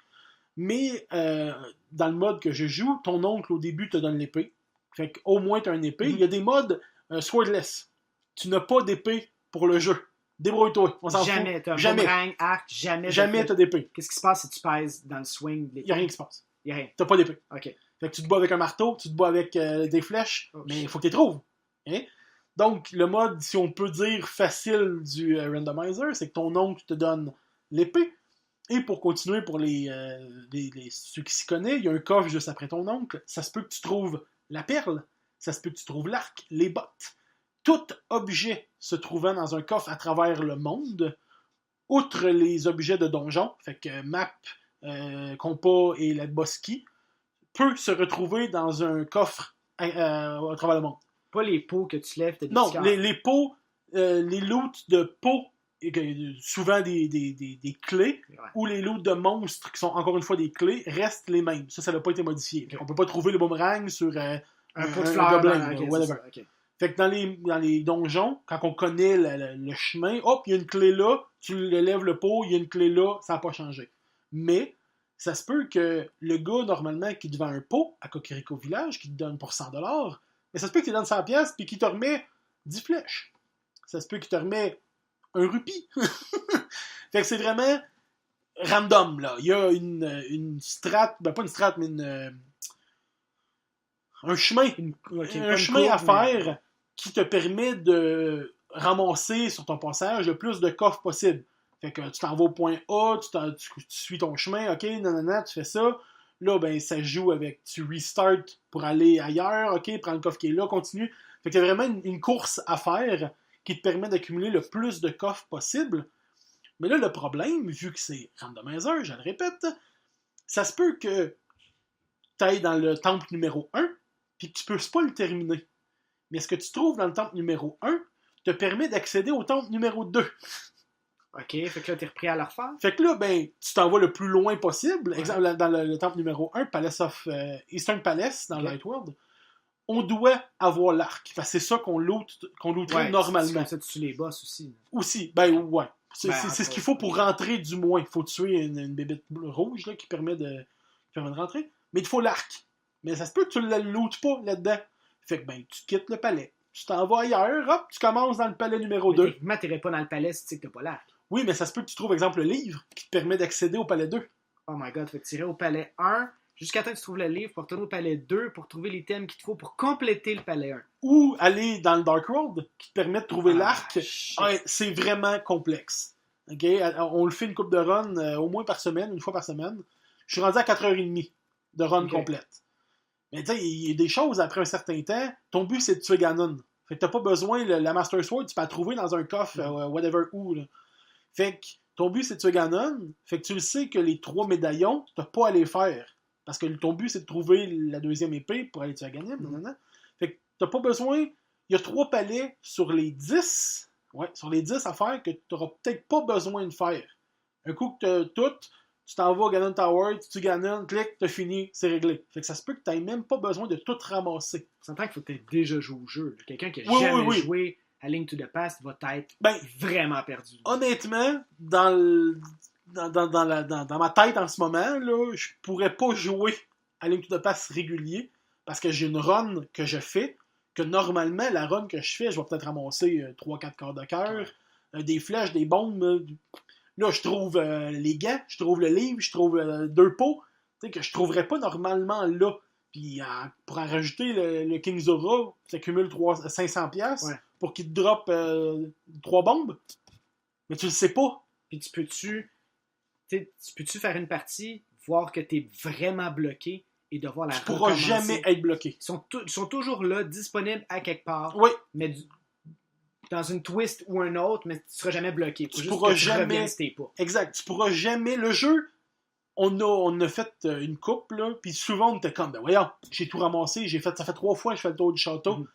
Mais dans le mode que je joue, ton oncle, au début, te donne l'épée. Fait qu'au moins, tu as une épée. Il y a des modes swordless. Tu n'as pas d'épée pour le jeu. Débrouille-toi, on s'en fout. Jamais. Boomerang, arc, jamais t'as d'épée. Qu'est-ce qui se passe si tu pèses dans le swing? Il n'y a rien qui se passe. Il n'y a rien. T'as pas d'épée. OK. Fait que tu te bats avec un marteau, tu te bats avec des flèches, mais il faut que tu les trouves. Hein? Donc, le mode, si on peut dire facile du randomizer, c'est que ton oncle te donne l'épée. Et pour continuer, pour ceux qui s'y connaissent, il y a un coffre juste après ton oncle. Ça se peut que tu trouves la perle. Ça se peut que tu trouves l'arc, les bottes. Tout objet se trouvant dans un coffre à travers le monde, outre les objets de donjon, fait que map, compas et la bosquille, peut se retrouver dans un coffre à travers le monde. Pas les pots que tu lèves, t'as des non, les pots, les loots de pots, souvent des clés, ou les loots de monstres qui sont encore une fois des clés, restent les mêmes. Ça n'a pas été modifié. Okay. On peut pas trouver le boomerang sur un pot de fleurs, gobelin, whatever. Okay. Fait que dans les donjons, quand on connaît le chemin, hop, il y a une clé là, tu lèves le pot, il y a une clé là, ça n'a pas changé. Mais, ça se peut que le gars, normalement, qui te vend un pot à Cocorico Village, qui te donne pour 100$, mais ça se peut qu'il te donne 100$ puis qu'il te remet 10 flèches. Ça se peut qu'il te remet un rupee. Fait que c'est vraiment random, là. Il y a une strat, ben pas une strat, mais un chemin. Un chemin à faire qui te permet de ramasser sur ton passage le plus de coffres possible. Fait que tu t'en vas au point A, tu suis ton chemin, ok, nanana, tu fais ça. Là, ben, ça joue avec, tu restart pour aller ailleurs, ok, prends le coffre qui est là, continue. Fait qu'il y a vraiment une course à faire qui te permet d'accumuler le plus de coffres possible. Mais là, le problème, vu que c'est randomizer, je le répète, ça se peut que tu ailles dans le temple numéro 1, puis que tu peux pas le terminer. Mais ce que tu trouves dans le temple numéro 1 te permet d'accéder au temple numéro 2. OK, fait que là, t'es repris à le refaire. Fait que là, ben, tu t'en vas le plus loin possible. Ouais. Exemple, dans le temple numéro 1, Palace of Eastern Palace, dans Lightworld, on doit avoir l'arc. Fait que c'est ça qu'on looterait normalement. C'est comme ça, tu tues les boss aussi. Aussi, ben ouais. C'est ce qu'il faut pour rentrer, du moins. Il faut tuer une bébête rouge là, qui permet de rentrer. Mais il faut l'arc. Mais ça se peut que tu ne le lootes pas là-dedans. Fait que ben, tu quittes le palais. Tu t'en vas ailleurs, hop, tu commences dans le palais numéro 2. Techniquement, tu n'irais pas dans le palais si tu sais que tu n'as pas l'arc. Oui, mais ça se peut que tu trouves, exemple, le livre qui te permet d'accéder au palais 2. Oh my god, fait que tu irais au palais 1 jusqu'à temps que tu trouves le livre pour retourner au palais 2 pour trouver l'item qu'il te faut pour compléter le palais 1. Ou aller dans le Dark World qui te permet de trouver l'arc. Ouais, c'est vraiment complexe. Okay? On le fait une couple de runs au moins par semaine, une fois par semaine. Je suis rendu à 4h30 de run complète. Mais tu sais, il y a des choses après un certain temps. Ton but, c'est de tuer Ganon. Fait que t'as pas besoin, la Master Sword, tu peux la trouver dans un coffre, whatever où. Là. Fait que ton but, c'est de tuer Ganon. Fait que tu le sais que les 3 médaillons, t'as pas à les faire. Parce que ton but, c'est de trouver la 2e épée pour aller tuer Ganon. Fait que t'as pas besoin. Il y a 3 palais sur les 10. Ouais, sur les 10 à faire que t'auras peut-être pas besoin de faire. Un coup que t'as tout, tu t'en vas à Ganon Tower, tu tues Ganon, clic, t'as fini, c'est réglé. Fait que ça se peut que t'aies même pas besoin de tout ramasser. Tu s'entend qu'il faut que t'aies déjà joué au jeu. Quelqu'un qui a jamais joué à Link to the Past va être vraiment perdu. Honnêtement, dans ma tête en ce moment, là, je pourrais pas jouer à Link to the Past régulier parce que j'ai une run que je fais, que normalement, la run que je fais, je vais peut-être ramasser 3-4 corps de cœur, des flèches, des bombes. Là, je trouve les gants, je trouve le livre, je trouve 2 pots, que je trouverais pas normalement là. Puis pour en rajouter le King Zora, ça cumule 500$ pour qu'il te drop 3 bombes. Mais tu le sais pas. Puis tu peux-tu faire une partie, voir que t'es vraiment bloqué et devoir la recommencer. Tu pourras jamais être bloqué. Ils sont toujours là, disponibles à quelque part. Oui. Mais dans une twist ou un autre, mais tu seras jamais bloqué. Tu pourras jamais. Exact. Tu pourras jamais. Le jeu, on a fait une coupe, là, puis souvent on était comme, ben voyons, j'ai tout ramassé, ça fait 3 fois que je fais le tour du château.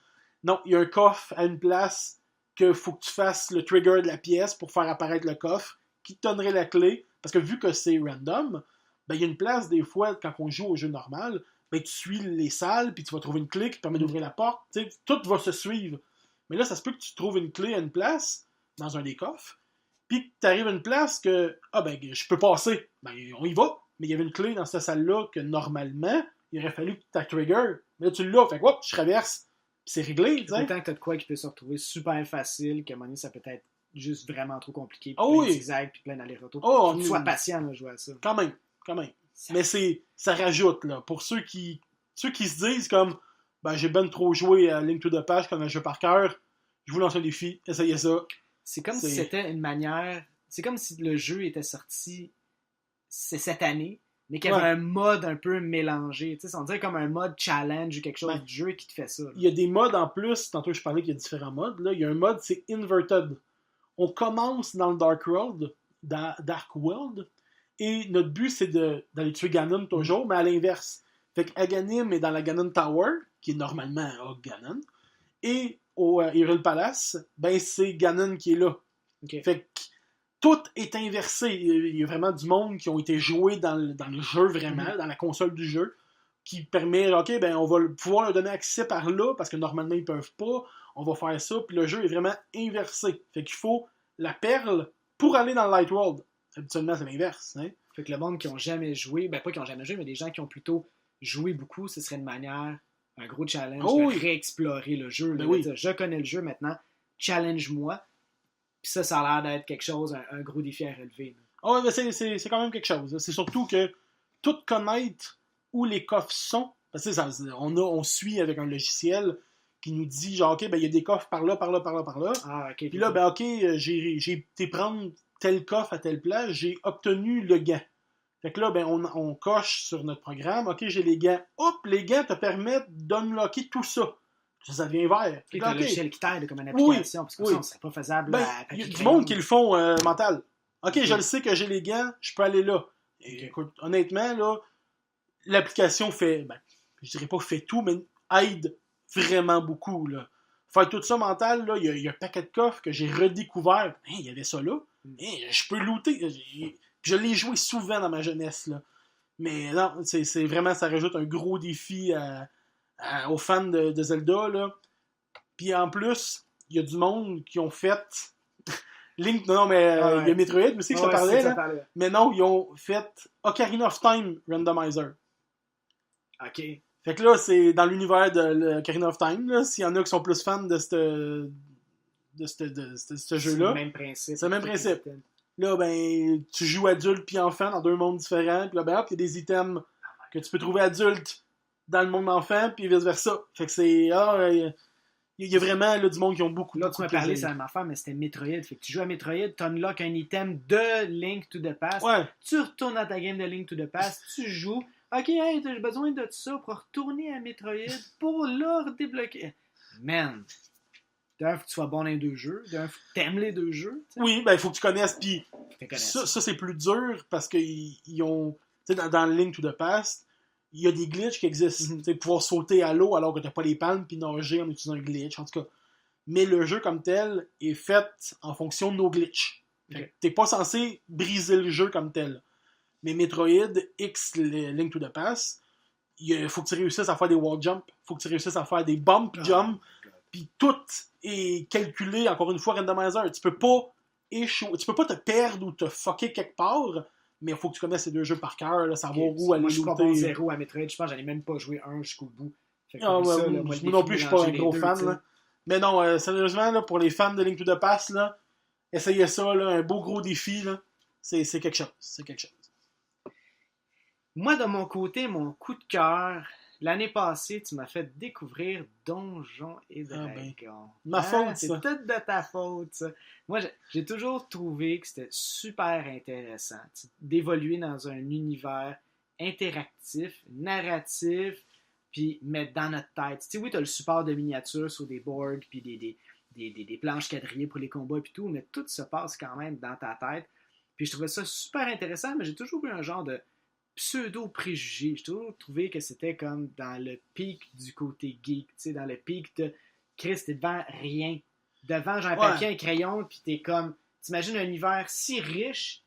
Non, il y a un coffre à une place que faut que tu fasses le trigger de la pièce pour faire apparaître le coffre, qui te donnerait la clé, parce que vu que c'est random, ben il y a une place, des fois, quand on joue au jeu normal, ben tu suis les salles, puis tu vas trouver une clé qui te permet d'ouvrir la porte, t'sais, tout va se suivre. Mais là, ça se peut que tu trouves une clé à une place, dans un des coffres, puis que tu arrives à une place que, je peux passer. Ben, on y va. Mais il y avait une clé dans cette salle-là que, normalement, il aurait fallu que tu la trigger. Mais là, tu l'as. Fait que, je traverse. Puis c'est réglé, tu sais. Autant que tu as de quoi qui peut se retrouver super facile, qu'à un moment donné, ça peut être juste vraiment trop compliqué. Puis plein de zigzags, puis plein d'allers-retours. Faut que tu sois patient, là, jouer à ça. Quand même. Mais ça rajoute, là. Pour ceux qui se disent comme, ben, j'ai ben trop joué à Link to the Past comme un jeu par cœur, je vous lance un défi, essayez ça. C'est comme si c'était une manière... C'est comme si le jeu était sorti cette année, mais qu'il y avait un mode un peu mélangé. Tu sais, on dirait comme un mode challenge ou quelque chose du jeu qui te fait ça. Là. Il y a des modes en plus. Tantôt, je parlais qu'il y a différents modes. Là. Il y a un mode, c'est Inverted. On commence dans le Dark World, et notre but, c'est d'aller tuer Ganon toujours, mais à l'inverse. Fait que Aghanim est dans la Ganon Tower, qui est normalement à Ganon, et au Hyrule Palace, ben c'est Ganon qui est là. Okay. Fait que tout est inversé. Il y a vraiment du monde qui ont été joués dans le jeu, vraiment, dans la console du jeu, qui permet, OK, ben on va pouvoir leur donner accès par là, parce que normalement, ils peuvent pas. On va faire ça, puis le jeu est vraiment inversé. Fait qu'il faut la perle pour aller dans le Light World. Habituellement, c'est l'inverse. Hein? Fait que le monde qui ont jamais joué, ben pas qui ont jamais joué, mais des gens qui ont plutôt joué beaucoup, ce serait une manière, un gros challenge de réexplorer le jeu. Ben Dire, je connais le jeu maintenant, challenge-moi. Puis ça a l'air d'être quelque chose, un gros défi à relever. Ah ouais, mais c'est quand même quelque chose. C'est surtout que tout connaître où les coffres sont, parce que on suit avec un logiciel qui nous dit genre ok, ben il y a des coffres par là, par là, par là, par là. Ah, ok. Puis là, ben ok, j'ai été prendre tel coffre à telle place, j'ai obtenu le gant. Fait que là, ben on coche sur notre programme, ok, j'ai les gants. Hop, les gants te permettent d'unlocker tout ça. Ça devient vert. Et t'as un logiciel qui t'aide comme une application, parce que ça, serait pas faisable. Ben, il y a du monde qui le font mental. Ok, je le sais que j'ai les gants, je peux aller là. Et, écoute, honnêtement, là, l'application fait, ben, je dirais pas fait tout, mais aide vraiment beaucoup. Là. Faire tout ça mental, là, il y a un paquet de coffres que j'ai redécouvert. Il y avait ça là. Je peux looter. Je l'ai joué souvent dans ma jeunesse. Là. Mais non, c'est vraiment, ça rajoute un gros défi aux fans de Zelda. Là. Puis en plus, il y a du monde qui ont fait Link, non, mais il y a Metroid aussi que je te parlais. Là. Mais non, ils ont fait Ocarina of Time Randomizer. Ok. Fait que là, c'est dans l'univers de Ocarina of Time. S'il y en a qui sont plus fans de ce jeu-là. C'est le même principe. C'est le même principe. Là, ben, tu joues adulte puis enfant dans deux mondes différents. Puis là, ben, hop, il y a des items que tu peux trouver adulte dans le monde d'enfant, puis vice-versa. Fait que c'est... il y a vraiment là, du monde qui ont beaucoup de Là, tu m'as parlé, c'est la même affaire, mais c'était Metroid. Fait que tu joues à Metroid, tu unlocks un item de Link to the Past. Ouais. Tu retournes dans ta game de Link to the Past, tu joues. Ok, hey, j'ai besoin de ça pour retourner à Metroid pour le redébloquer. Man, d'un, faut que tu sois bon dans les deux jeux. D'un, faut que t'aimes les deux jeux. T'sais. Oui, ben il faut que tu connaisses. Puis ça, c'est plus dur parce qu'ils ont... Tu sais, dans Link to the Past, il y a des glitches qui existent. Mm-hmm. Pouvoir sauter à l'eau alors que t'as pas les palmes puis nager en utilisant un glitch, en tout cas. Mais le jeu comme tel est fait en fonction de nos glitches. Okay. T'es pas censé briser le jeu comme tel. Mais Metroid X Link to the Past, il faut que tu réussisses à faire des wall jumps, il faut que tu réussisses à faire des bump jumps, puis tout est calculé, encore une fois, randomizer. Tu peux pas échouer, tu peux pas te perdre ou te fucker quelque part, mais il faut que tu connaisses ces deux jeux par cœur, là, savoir où aller looter. Moi, je suis pas bon looter. 0 à Metroid, je pense que j'en ai même pas joué un jusqu'au bout. Moi non plus, je suis pas un gros fan. Là. Mais non, sérieusement, là, pour les fans de Link to the Past, là, essayez ça, là, un beau gros défi, là, c'est quelque chose. C'est quelque chose. Moi, de mon côté, mon coup de cœur, l'année passée, tu m'as fait découvrir Donjons et Dragons. Ma faute, c'est ça. tout de ta faute, ça. Moi, j'ai toujours trouvé que c'était super intéressant d'évoluer dans un univers interactif, narratif, puis mettre dans notre tête. Tu sais, oui, tu as le support de miniatures sur des boards, puis des planches quadrillées pour les combats, et tout, mais tout se passe quand même dans ta tête. Puis je trouvais ça super intéressant, mais j'ai toujours eu un genre de pseudo-préjugés. J'ai toujours trouvé que c'était comme dans le pic du côté geek, tu sais, dans le pic de Chris, t'es devant rien. Devant, genre, un papier, un crayon, puis t'es comme... T'imagines un univers si riche,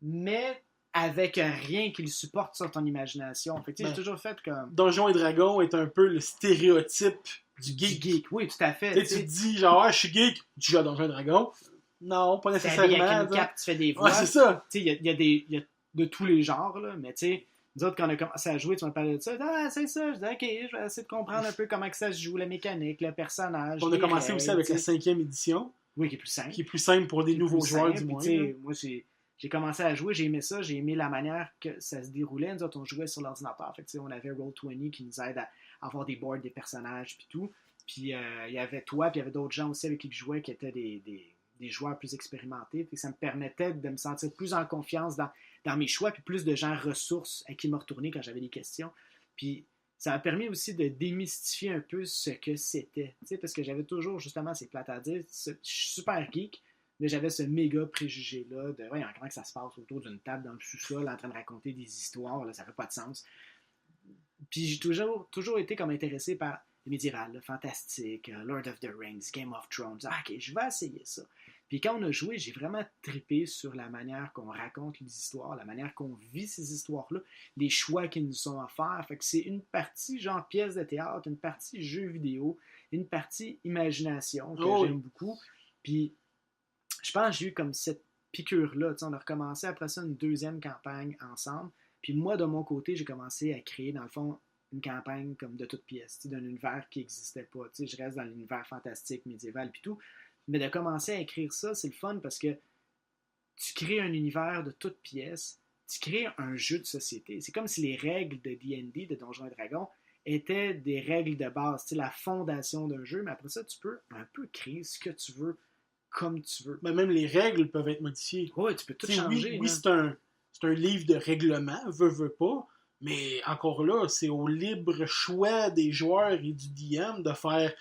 mais avec rien qui le supporte sur ton imagination. Fait que j'ai toujours fait comme... Donjons et Dragons est un peu le stéréotype du geek. Oui, tout à fait. Tu te dis, genre, je suis geek, tu joues à Donjons et Dragons. Non, pas nécessairement. Avec une cape, tu fais des voix. Ouais, c'est ça. Tu sais, il y a de tous les genres, là, mais tu sais, nous autres, quand on a commencé à jouer, tu m'as parlé de ça. Ah, c'est ça. Je disais, ok, je vais essayer de comprendre un peu comment que ça se joue, la mécanique, le personnage. On a commencé aussi avec la 5e édition. Oui, qui est plus simple. Qui est plus simple pour des nouveaux joueurs, du moins. Moi, j'ai commencé à jouer, j'ai aimé ça, j'ai aimé la manière que ça se déroulait. Nous autres, on jouait sur l'ordinateur. Fait que, on avait Roll20 qui nous aide à avoir des boards, des personnages, puis tout. Puis il y avait toi, puis il y avait d'autres gens aussi avec qui je jouais qui étaient des joueurs plus expérimentés. Puis ça me permettait de me sentir plus en confiance dans mes choix, puis plus de gens ressources à qui me retourner quand j'avais des questions. Puis ça m'a permis aussi de démystifier un peu ce que c'était. Parce que j'avais toujours, justement, c'est plate à dire, je suis super geek, mais j'avais ce méga préjugé-là de voyons comment que ça se passe autour d'une table dans le sous-sol en train de raconter des histoires, là, ça fait pas de sens. Puis j'ai toujours été comme intéressé par le médiéval, le fantastique, Lord of the Rings, Game of Thrones. Ah, ok, je vais essayer ça. Puis quand on a joué, j'ai vraiment trippé sur la manière qu'on raconte les histoires, la manière qu'on vit ces histoires-là, les choix qui nous sont offerts. Fait que c'est une partie genre pièce de théâtre, une partie jeu vidéo, une partie imagination que j'aime beaucoup. Puis je pense que j'ai eu comme cette piqûre-là. On a recommencé après ça une deuxième campagne ensemble. Puis moi, de mon côté, j'ai commencé à créer, dans le fond, une campagne comme de toutes pièces, d'un univers qui n'existait pas. Je reste dans l'univers fantastique, médiéval, puis tout. Mais de commencer à écrire ça, c'est le fun parce que tu crées un univers de toutes pièces, tu crées un jeu de société. C'est comme si les règles de D&D, de Donjons et Dragons, étaient des règles de base, la fondation d'un jeu, mais après ça, tu peux un peu créer ce que tu veux, comme tu veux. Mais même les règles peuvent être modifiées. Oui, tu peux tout T'sais, changer. Oui, c'est un livre de règlement, veut pas, mais encore là, c'est au libre choix des joueurs et du DM de faire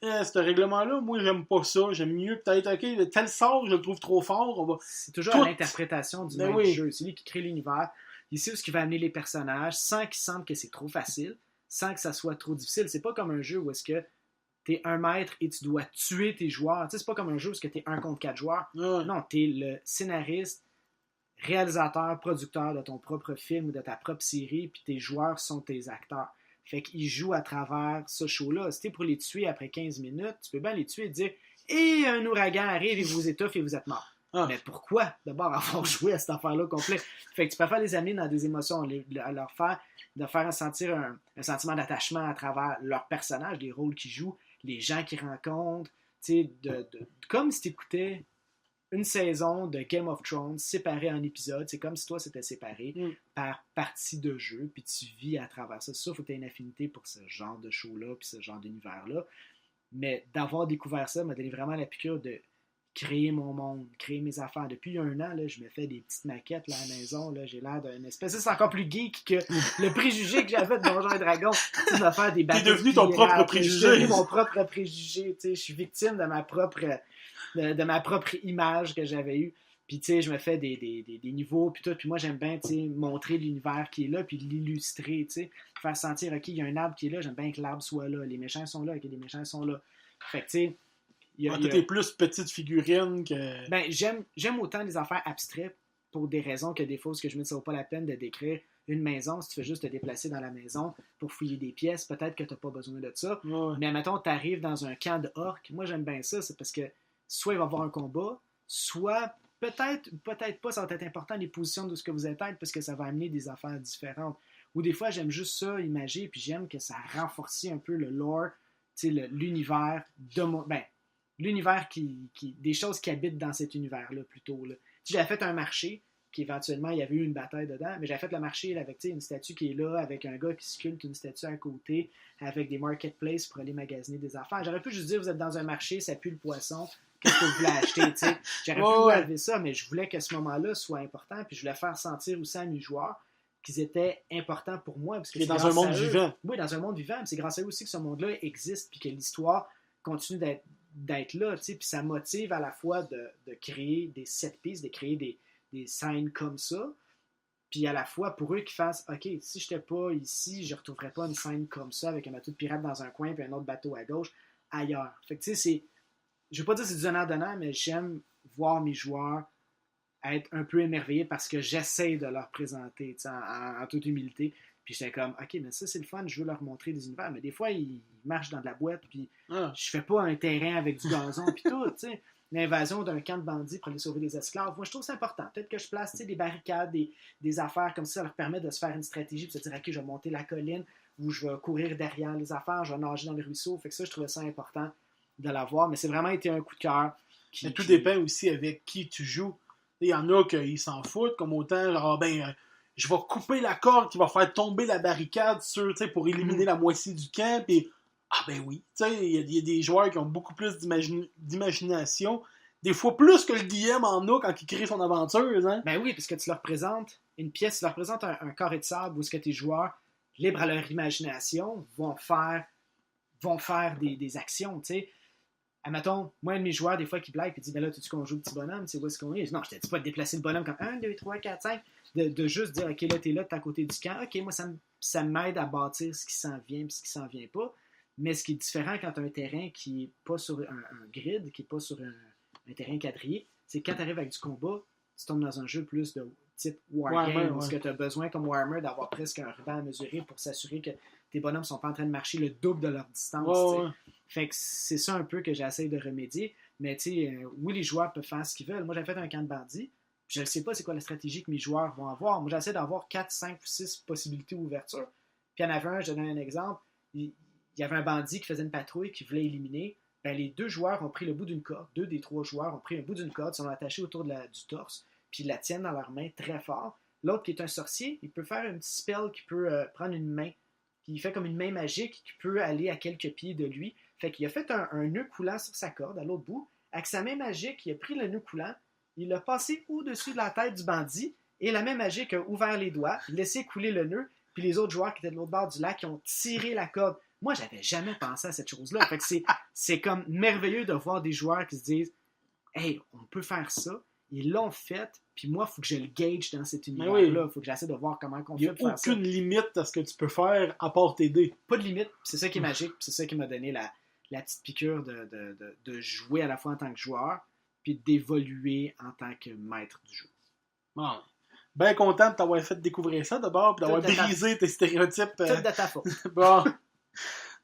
ce règlement-là, moi j'aime pas ça, j'aime mieux peut-être, ok, tel sort, je le trouve trop fort, C'est toujours à l'interprétation du maître du jeu, c'est lui qui crée l'univers, il sait où ce qui va amener les personnages, sans qu'il semble que c'est trop facile, sans que ça soit trop difficile. C'est pas comme un jeu où est-ce que t'es un maître et tu dois tuer tes joueurs. Tu sais, c'est pas comme un jeu où est-ce que t'es 1 contre 4 joueurs. Ouais. Non, t'es le scénariste, réalisateur, producteur de ton propre film ou de ta propre série, puis tes joueurs sont tes acteurs. Fait qu'ils jouent à travers ce show-là. Si t'es pour les tuer après 15 minutes, tu peux bien les tuer et dire « Et un ouragan arrive et vous étouffe et vous êtes mort. » Mais pourquoi d'abord avoir joué à cette affaire-là complet? Fait que tu préfères les amener dans des émotions, leur faire, de faire sentir un sentiment d'attachement à travers leurs personnages, les rôles qu'ils jouent, les gens qu'ils rencontrent, comme si tu écoutais une saison de Game of Thrones séparée en épisodes. C'est comme si toi, c'était séparé par partie de jeu, puis tu vis à travers ça. C'est sûr, il faut que tu aies une affinité pour ce genre de show-là, puis ce genre d'univers-là. Mais d'avoir découvert ça m'a donné vraiment la piqûre de créer mon monde, créer mes affaires. Depuis 1 an, là, je me fais des petites maquettes là, à la maison. Là, j'ai l'air d'un espèce... C'est encore plus geek que le préjugé que j'avais de Donjons et Dragons. Tu me faire des bateaux. T'es devenu ton propre préjugé. Je suis devenu mon propre préjugé. Je suis victime de ma propre image que j'avais eue. Puis, tu sais, je me fais des niveaux, puis tout. Puis moi, j'aime bien, tu sais, montrer l'univers qui est là, puis l'illustrer, tu sais. Faire sentir, OK, il y a un arbre qui est là, j'aime bien que l'arbre soit là. Les méchants sont là, OK, les méchants sont là. Fait que, tu sais... T'es plus petite figurine que... Ben, j'aime autant les affaires abstraites pour des raisons que des fois, ce que je me dis, ça vaut pas la peine de décrire une maison. Si tu fais juste te déplacer dans la maison pour fouiller des pièces, peut-être que tu n'as pas besoin de ça. Ouais. Mais mettons, tu arrives dans un camp de orques. Moi, j'aime bien ça. C'est parce que soit il va y avoir un combat, soit peut-être pas, ça va être important les positions de ce que vous êtes parce que ça va amener des affaires différentes. Ou des fois, j'aime juste ça, imager, puis j'aime que ça renforce un peu le lore, l'univers de mon... Ben, l'univers des choses qui habitent dans cet univers-là, plutôt. Là. J'avais fait un marché, qui éventuellement, il y avait eu une bataille dedans, mais j'avais fait le marché là, avec une statue qui est là, avec un gars qui sculpte une statue à côté, avec des marketplaces pour aller magasiner des affaires. J'aurais pu juste dire, vous êtes dans un marché, ça pue le poisson, qu'est-ce que vous voulez acheter, t'sais? J'aurais pu enlever ça, mais je voulais que ce moment-là soit important, puis je voulais faire sentir aussi à mes joueurs qu'ils étaient importants pour moi. Parce que dans un monde vivant. Oui, dans un monde vivant, c'est grâce à eux aussi que ce monde-là existe, puis que l'histoire continue d'être là, tu sais, puis ça motive à la fois de créer des set pieces, de créer des scènes comme ça, puis à la fois pour eux qui fassent, ok, si j'étais pas ici, je retrouverais pas une scène comme ça avec un bateau de pirate dans un coin puis un autre bateau à gauche ailleurs. Fait que tu sais, je veux pas dire que c'est du donnant-donnant, mais j'aime voir mes joueurs être un peu émerveillés parce que j'essaie de leur présenter, tu sais, en toute humilité. Puis j'étais comme, ok, mais ça c'est le fun, je veux leur montrer des univers. Mais des fois, ils marchent dans de la boîte, puis je fais pas un terrain avec du gazon, puis tout, tu sais. L'invasion d'un camp de bandits pour aller sauver des esclaves. Moi, je trouve que c'est important. Peut-être que je place des barricades, des affaires comme ça leur permet de se faire une stratégie, puis de se dire, ok, je vais monter la colline, ou je vais courir derrière les affaires, je vais nager dans les ruisseaux. Fait que ça, je trouvais ça important de l'avoir. Mais c'est vraiment été un coup de cœur. Tout dépend aussi avec qui tu joues. Il y en a qui s'en foutent, comme autant, genre, je vais couper la corde qui va faire tomber la barricade pour éliminer la moitié du camp, puis oui, il y a des joueurs qui ont beaucoup plus d'imagination, des fois plus que le DM en a quand il crée son aventure, hein? Ben oui, parce que tu leur présentes une pièce, tu leur présentes un carré de sable où ce que tes joueurs, libres à leur imagination, vont faire des actions, tu sais. Admettons, moi, un de mes joueurs, des fois, qui blague et dit, ben là, tu qu'on joue le petit bonhomme, tu sais, où est-ce qu'on est? Non, je te dis pas de déplacer le bonhomme comme 1, 2, 3, 4, 5, de juste dire, ok, là, t'es là, t'es à côté du camp, ok, moi, ça m'aide à bâtir ce qui s'en vient et ce qui s'en vient pas. Mais ce qui est différent quand tu as un terrain qui n'est pas sur un grid, qui n'est pas sur un terrain quadrillé, c'est que quand tu arrives avec du combat, tu tombes dans un jeu plus de type Wargame, où tu as besoin, comme Warhammer, d'avoir presque un ruban à mesurer pour s'assurer que tes bonhommes ne sont pas en train de marcher le double de leur distance. Fait que c'est ça un peu que j'essaie de remédier. Mais oui, les joueurs peuvent faire ce qu'ils veulent. Moi, j'ai fait un camp de bandits. Je ne sais pas c'est quoi la stratégie que mes joueurs vont avoir. Moi, j'essaie d'avoir 4, 5 ou 6 possibilités d'ouverture. Puis il y en avait un, je donne un exemple. Il y avait un bandit qui faisait une patrouille qui voulait éliminer. ben, les 2 joueurs ont pris le bout d'une corde. 2 des 3 joueurs ont pris un bout d'une corde, sont attachés autour du torse, puis ils la tiennent dans leurs mains très fort. L'autre qui est un sorcier, il peut faire un petit spell qui peut prendre une main. Puis il fait comme une main magique qui peut aller à quelques pieds de lui. Fait qu'il a fait un nœud coulant sur sa corde à l'autre bout. Avec sa main magique, il a pris le nœud coulant, il l'a passé au-dessus de la tête du bandit, et la main magique a ouvert les doigts, laissé couler le nœud, puis les autres joueurs qui étaient de l'autre bord du lac, qui ont tiré la corde. Moi, j'avais jamais pensé à cette chose-là. Fait que c'est comme merveilleux de voir des joueurs qui se disent « Hey, on peut faire ça ». Ils l'ont fait, puis moi, il faut que je le gauge dans cet univers-là. Il faut que j'essaie de voir comment on fait pour faire ça. Il n'y a aucune limite à ce que tu peux faire à part t'aider. Pas de limite. C'est ça qui est magique. C'est ça qui m'a donné la petite piqûre de jouer à la fois en tant que joueur, puis d'évoluer en tant que maître du jeu. Bon. Bien content de t'avoir fait découvrir ça d'abord, puis d'avoir brisé tes stéréotypes. Tout de ta faute. Bon.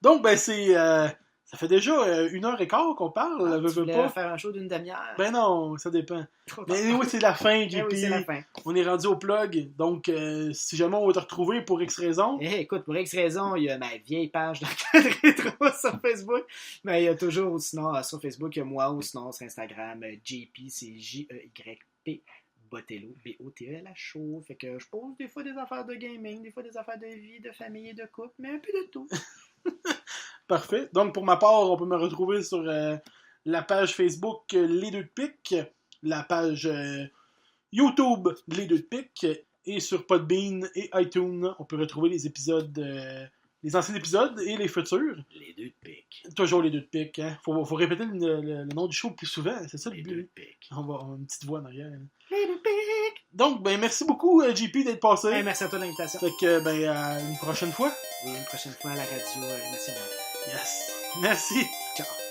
Donc, ben c'est... ça fait déjà 1h15 qu'on parle. Tu voulais faire un show d'une demi-heure? Ben non, ça dépend. Mais oui, c'est la fin, JP. Oui, c'est la fin. On est rendu au plug. Donc, si jamais on va te retrouver pour X raison... Écoute, pour X raison, il y a ma vieille page d'Arcade Rétro sur Facebook. Mais il y a toujours, ou sinon, sur Facebook, il y a moi, ou sinon, sur Instagram, JP, c'est J-E-Y-P. Botello, B-O-T-E-L-H-O. Fait que je pose des fois des affaires de gaming, des fois des affaires de vie, de famille et de couple, mais un peu de tout. Parfait. Donc, pour ma part, on peut me retrouver sur la page Facebook Les Deux de Pique, la page YouTube Les Deux de Pique, et sur Podbean et iTunes, on peut retrouver les épisodes, les anciens épisodes et les futurs. Les Deux de Pique. Toujours Les Deux de Pique. Hein. Faut répéter le nom du show plus souvent, c'est ça le but. Les Deux de Pique. On va avoir une petite voix en arrière. Les Deux de Pique. Donc, ben merci beaucoup, JP, d'être passé. Hey, merci à toi de l'invitation. Fait que, ben, à une prochaine fois. Oui, une prochaine fois à la radio nationale. Yes. Merci. Ciao.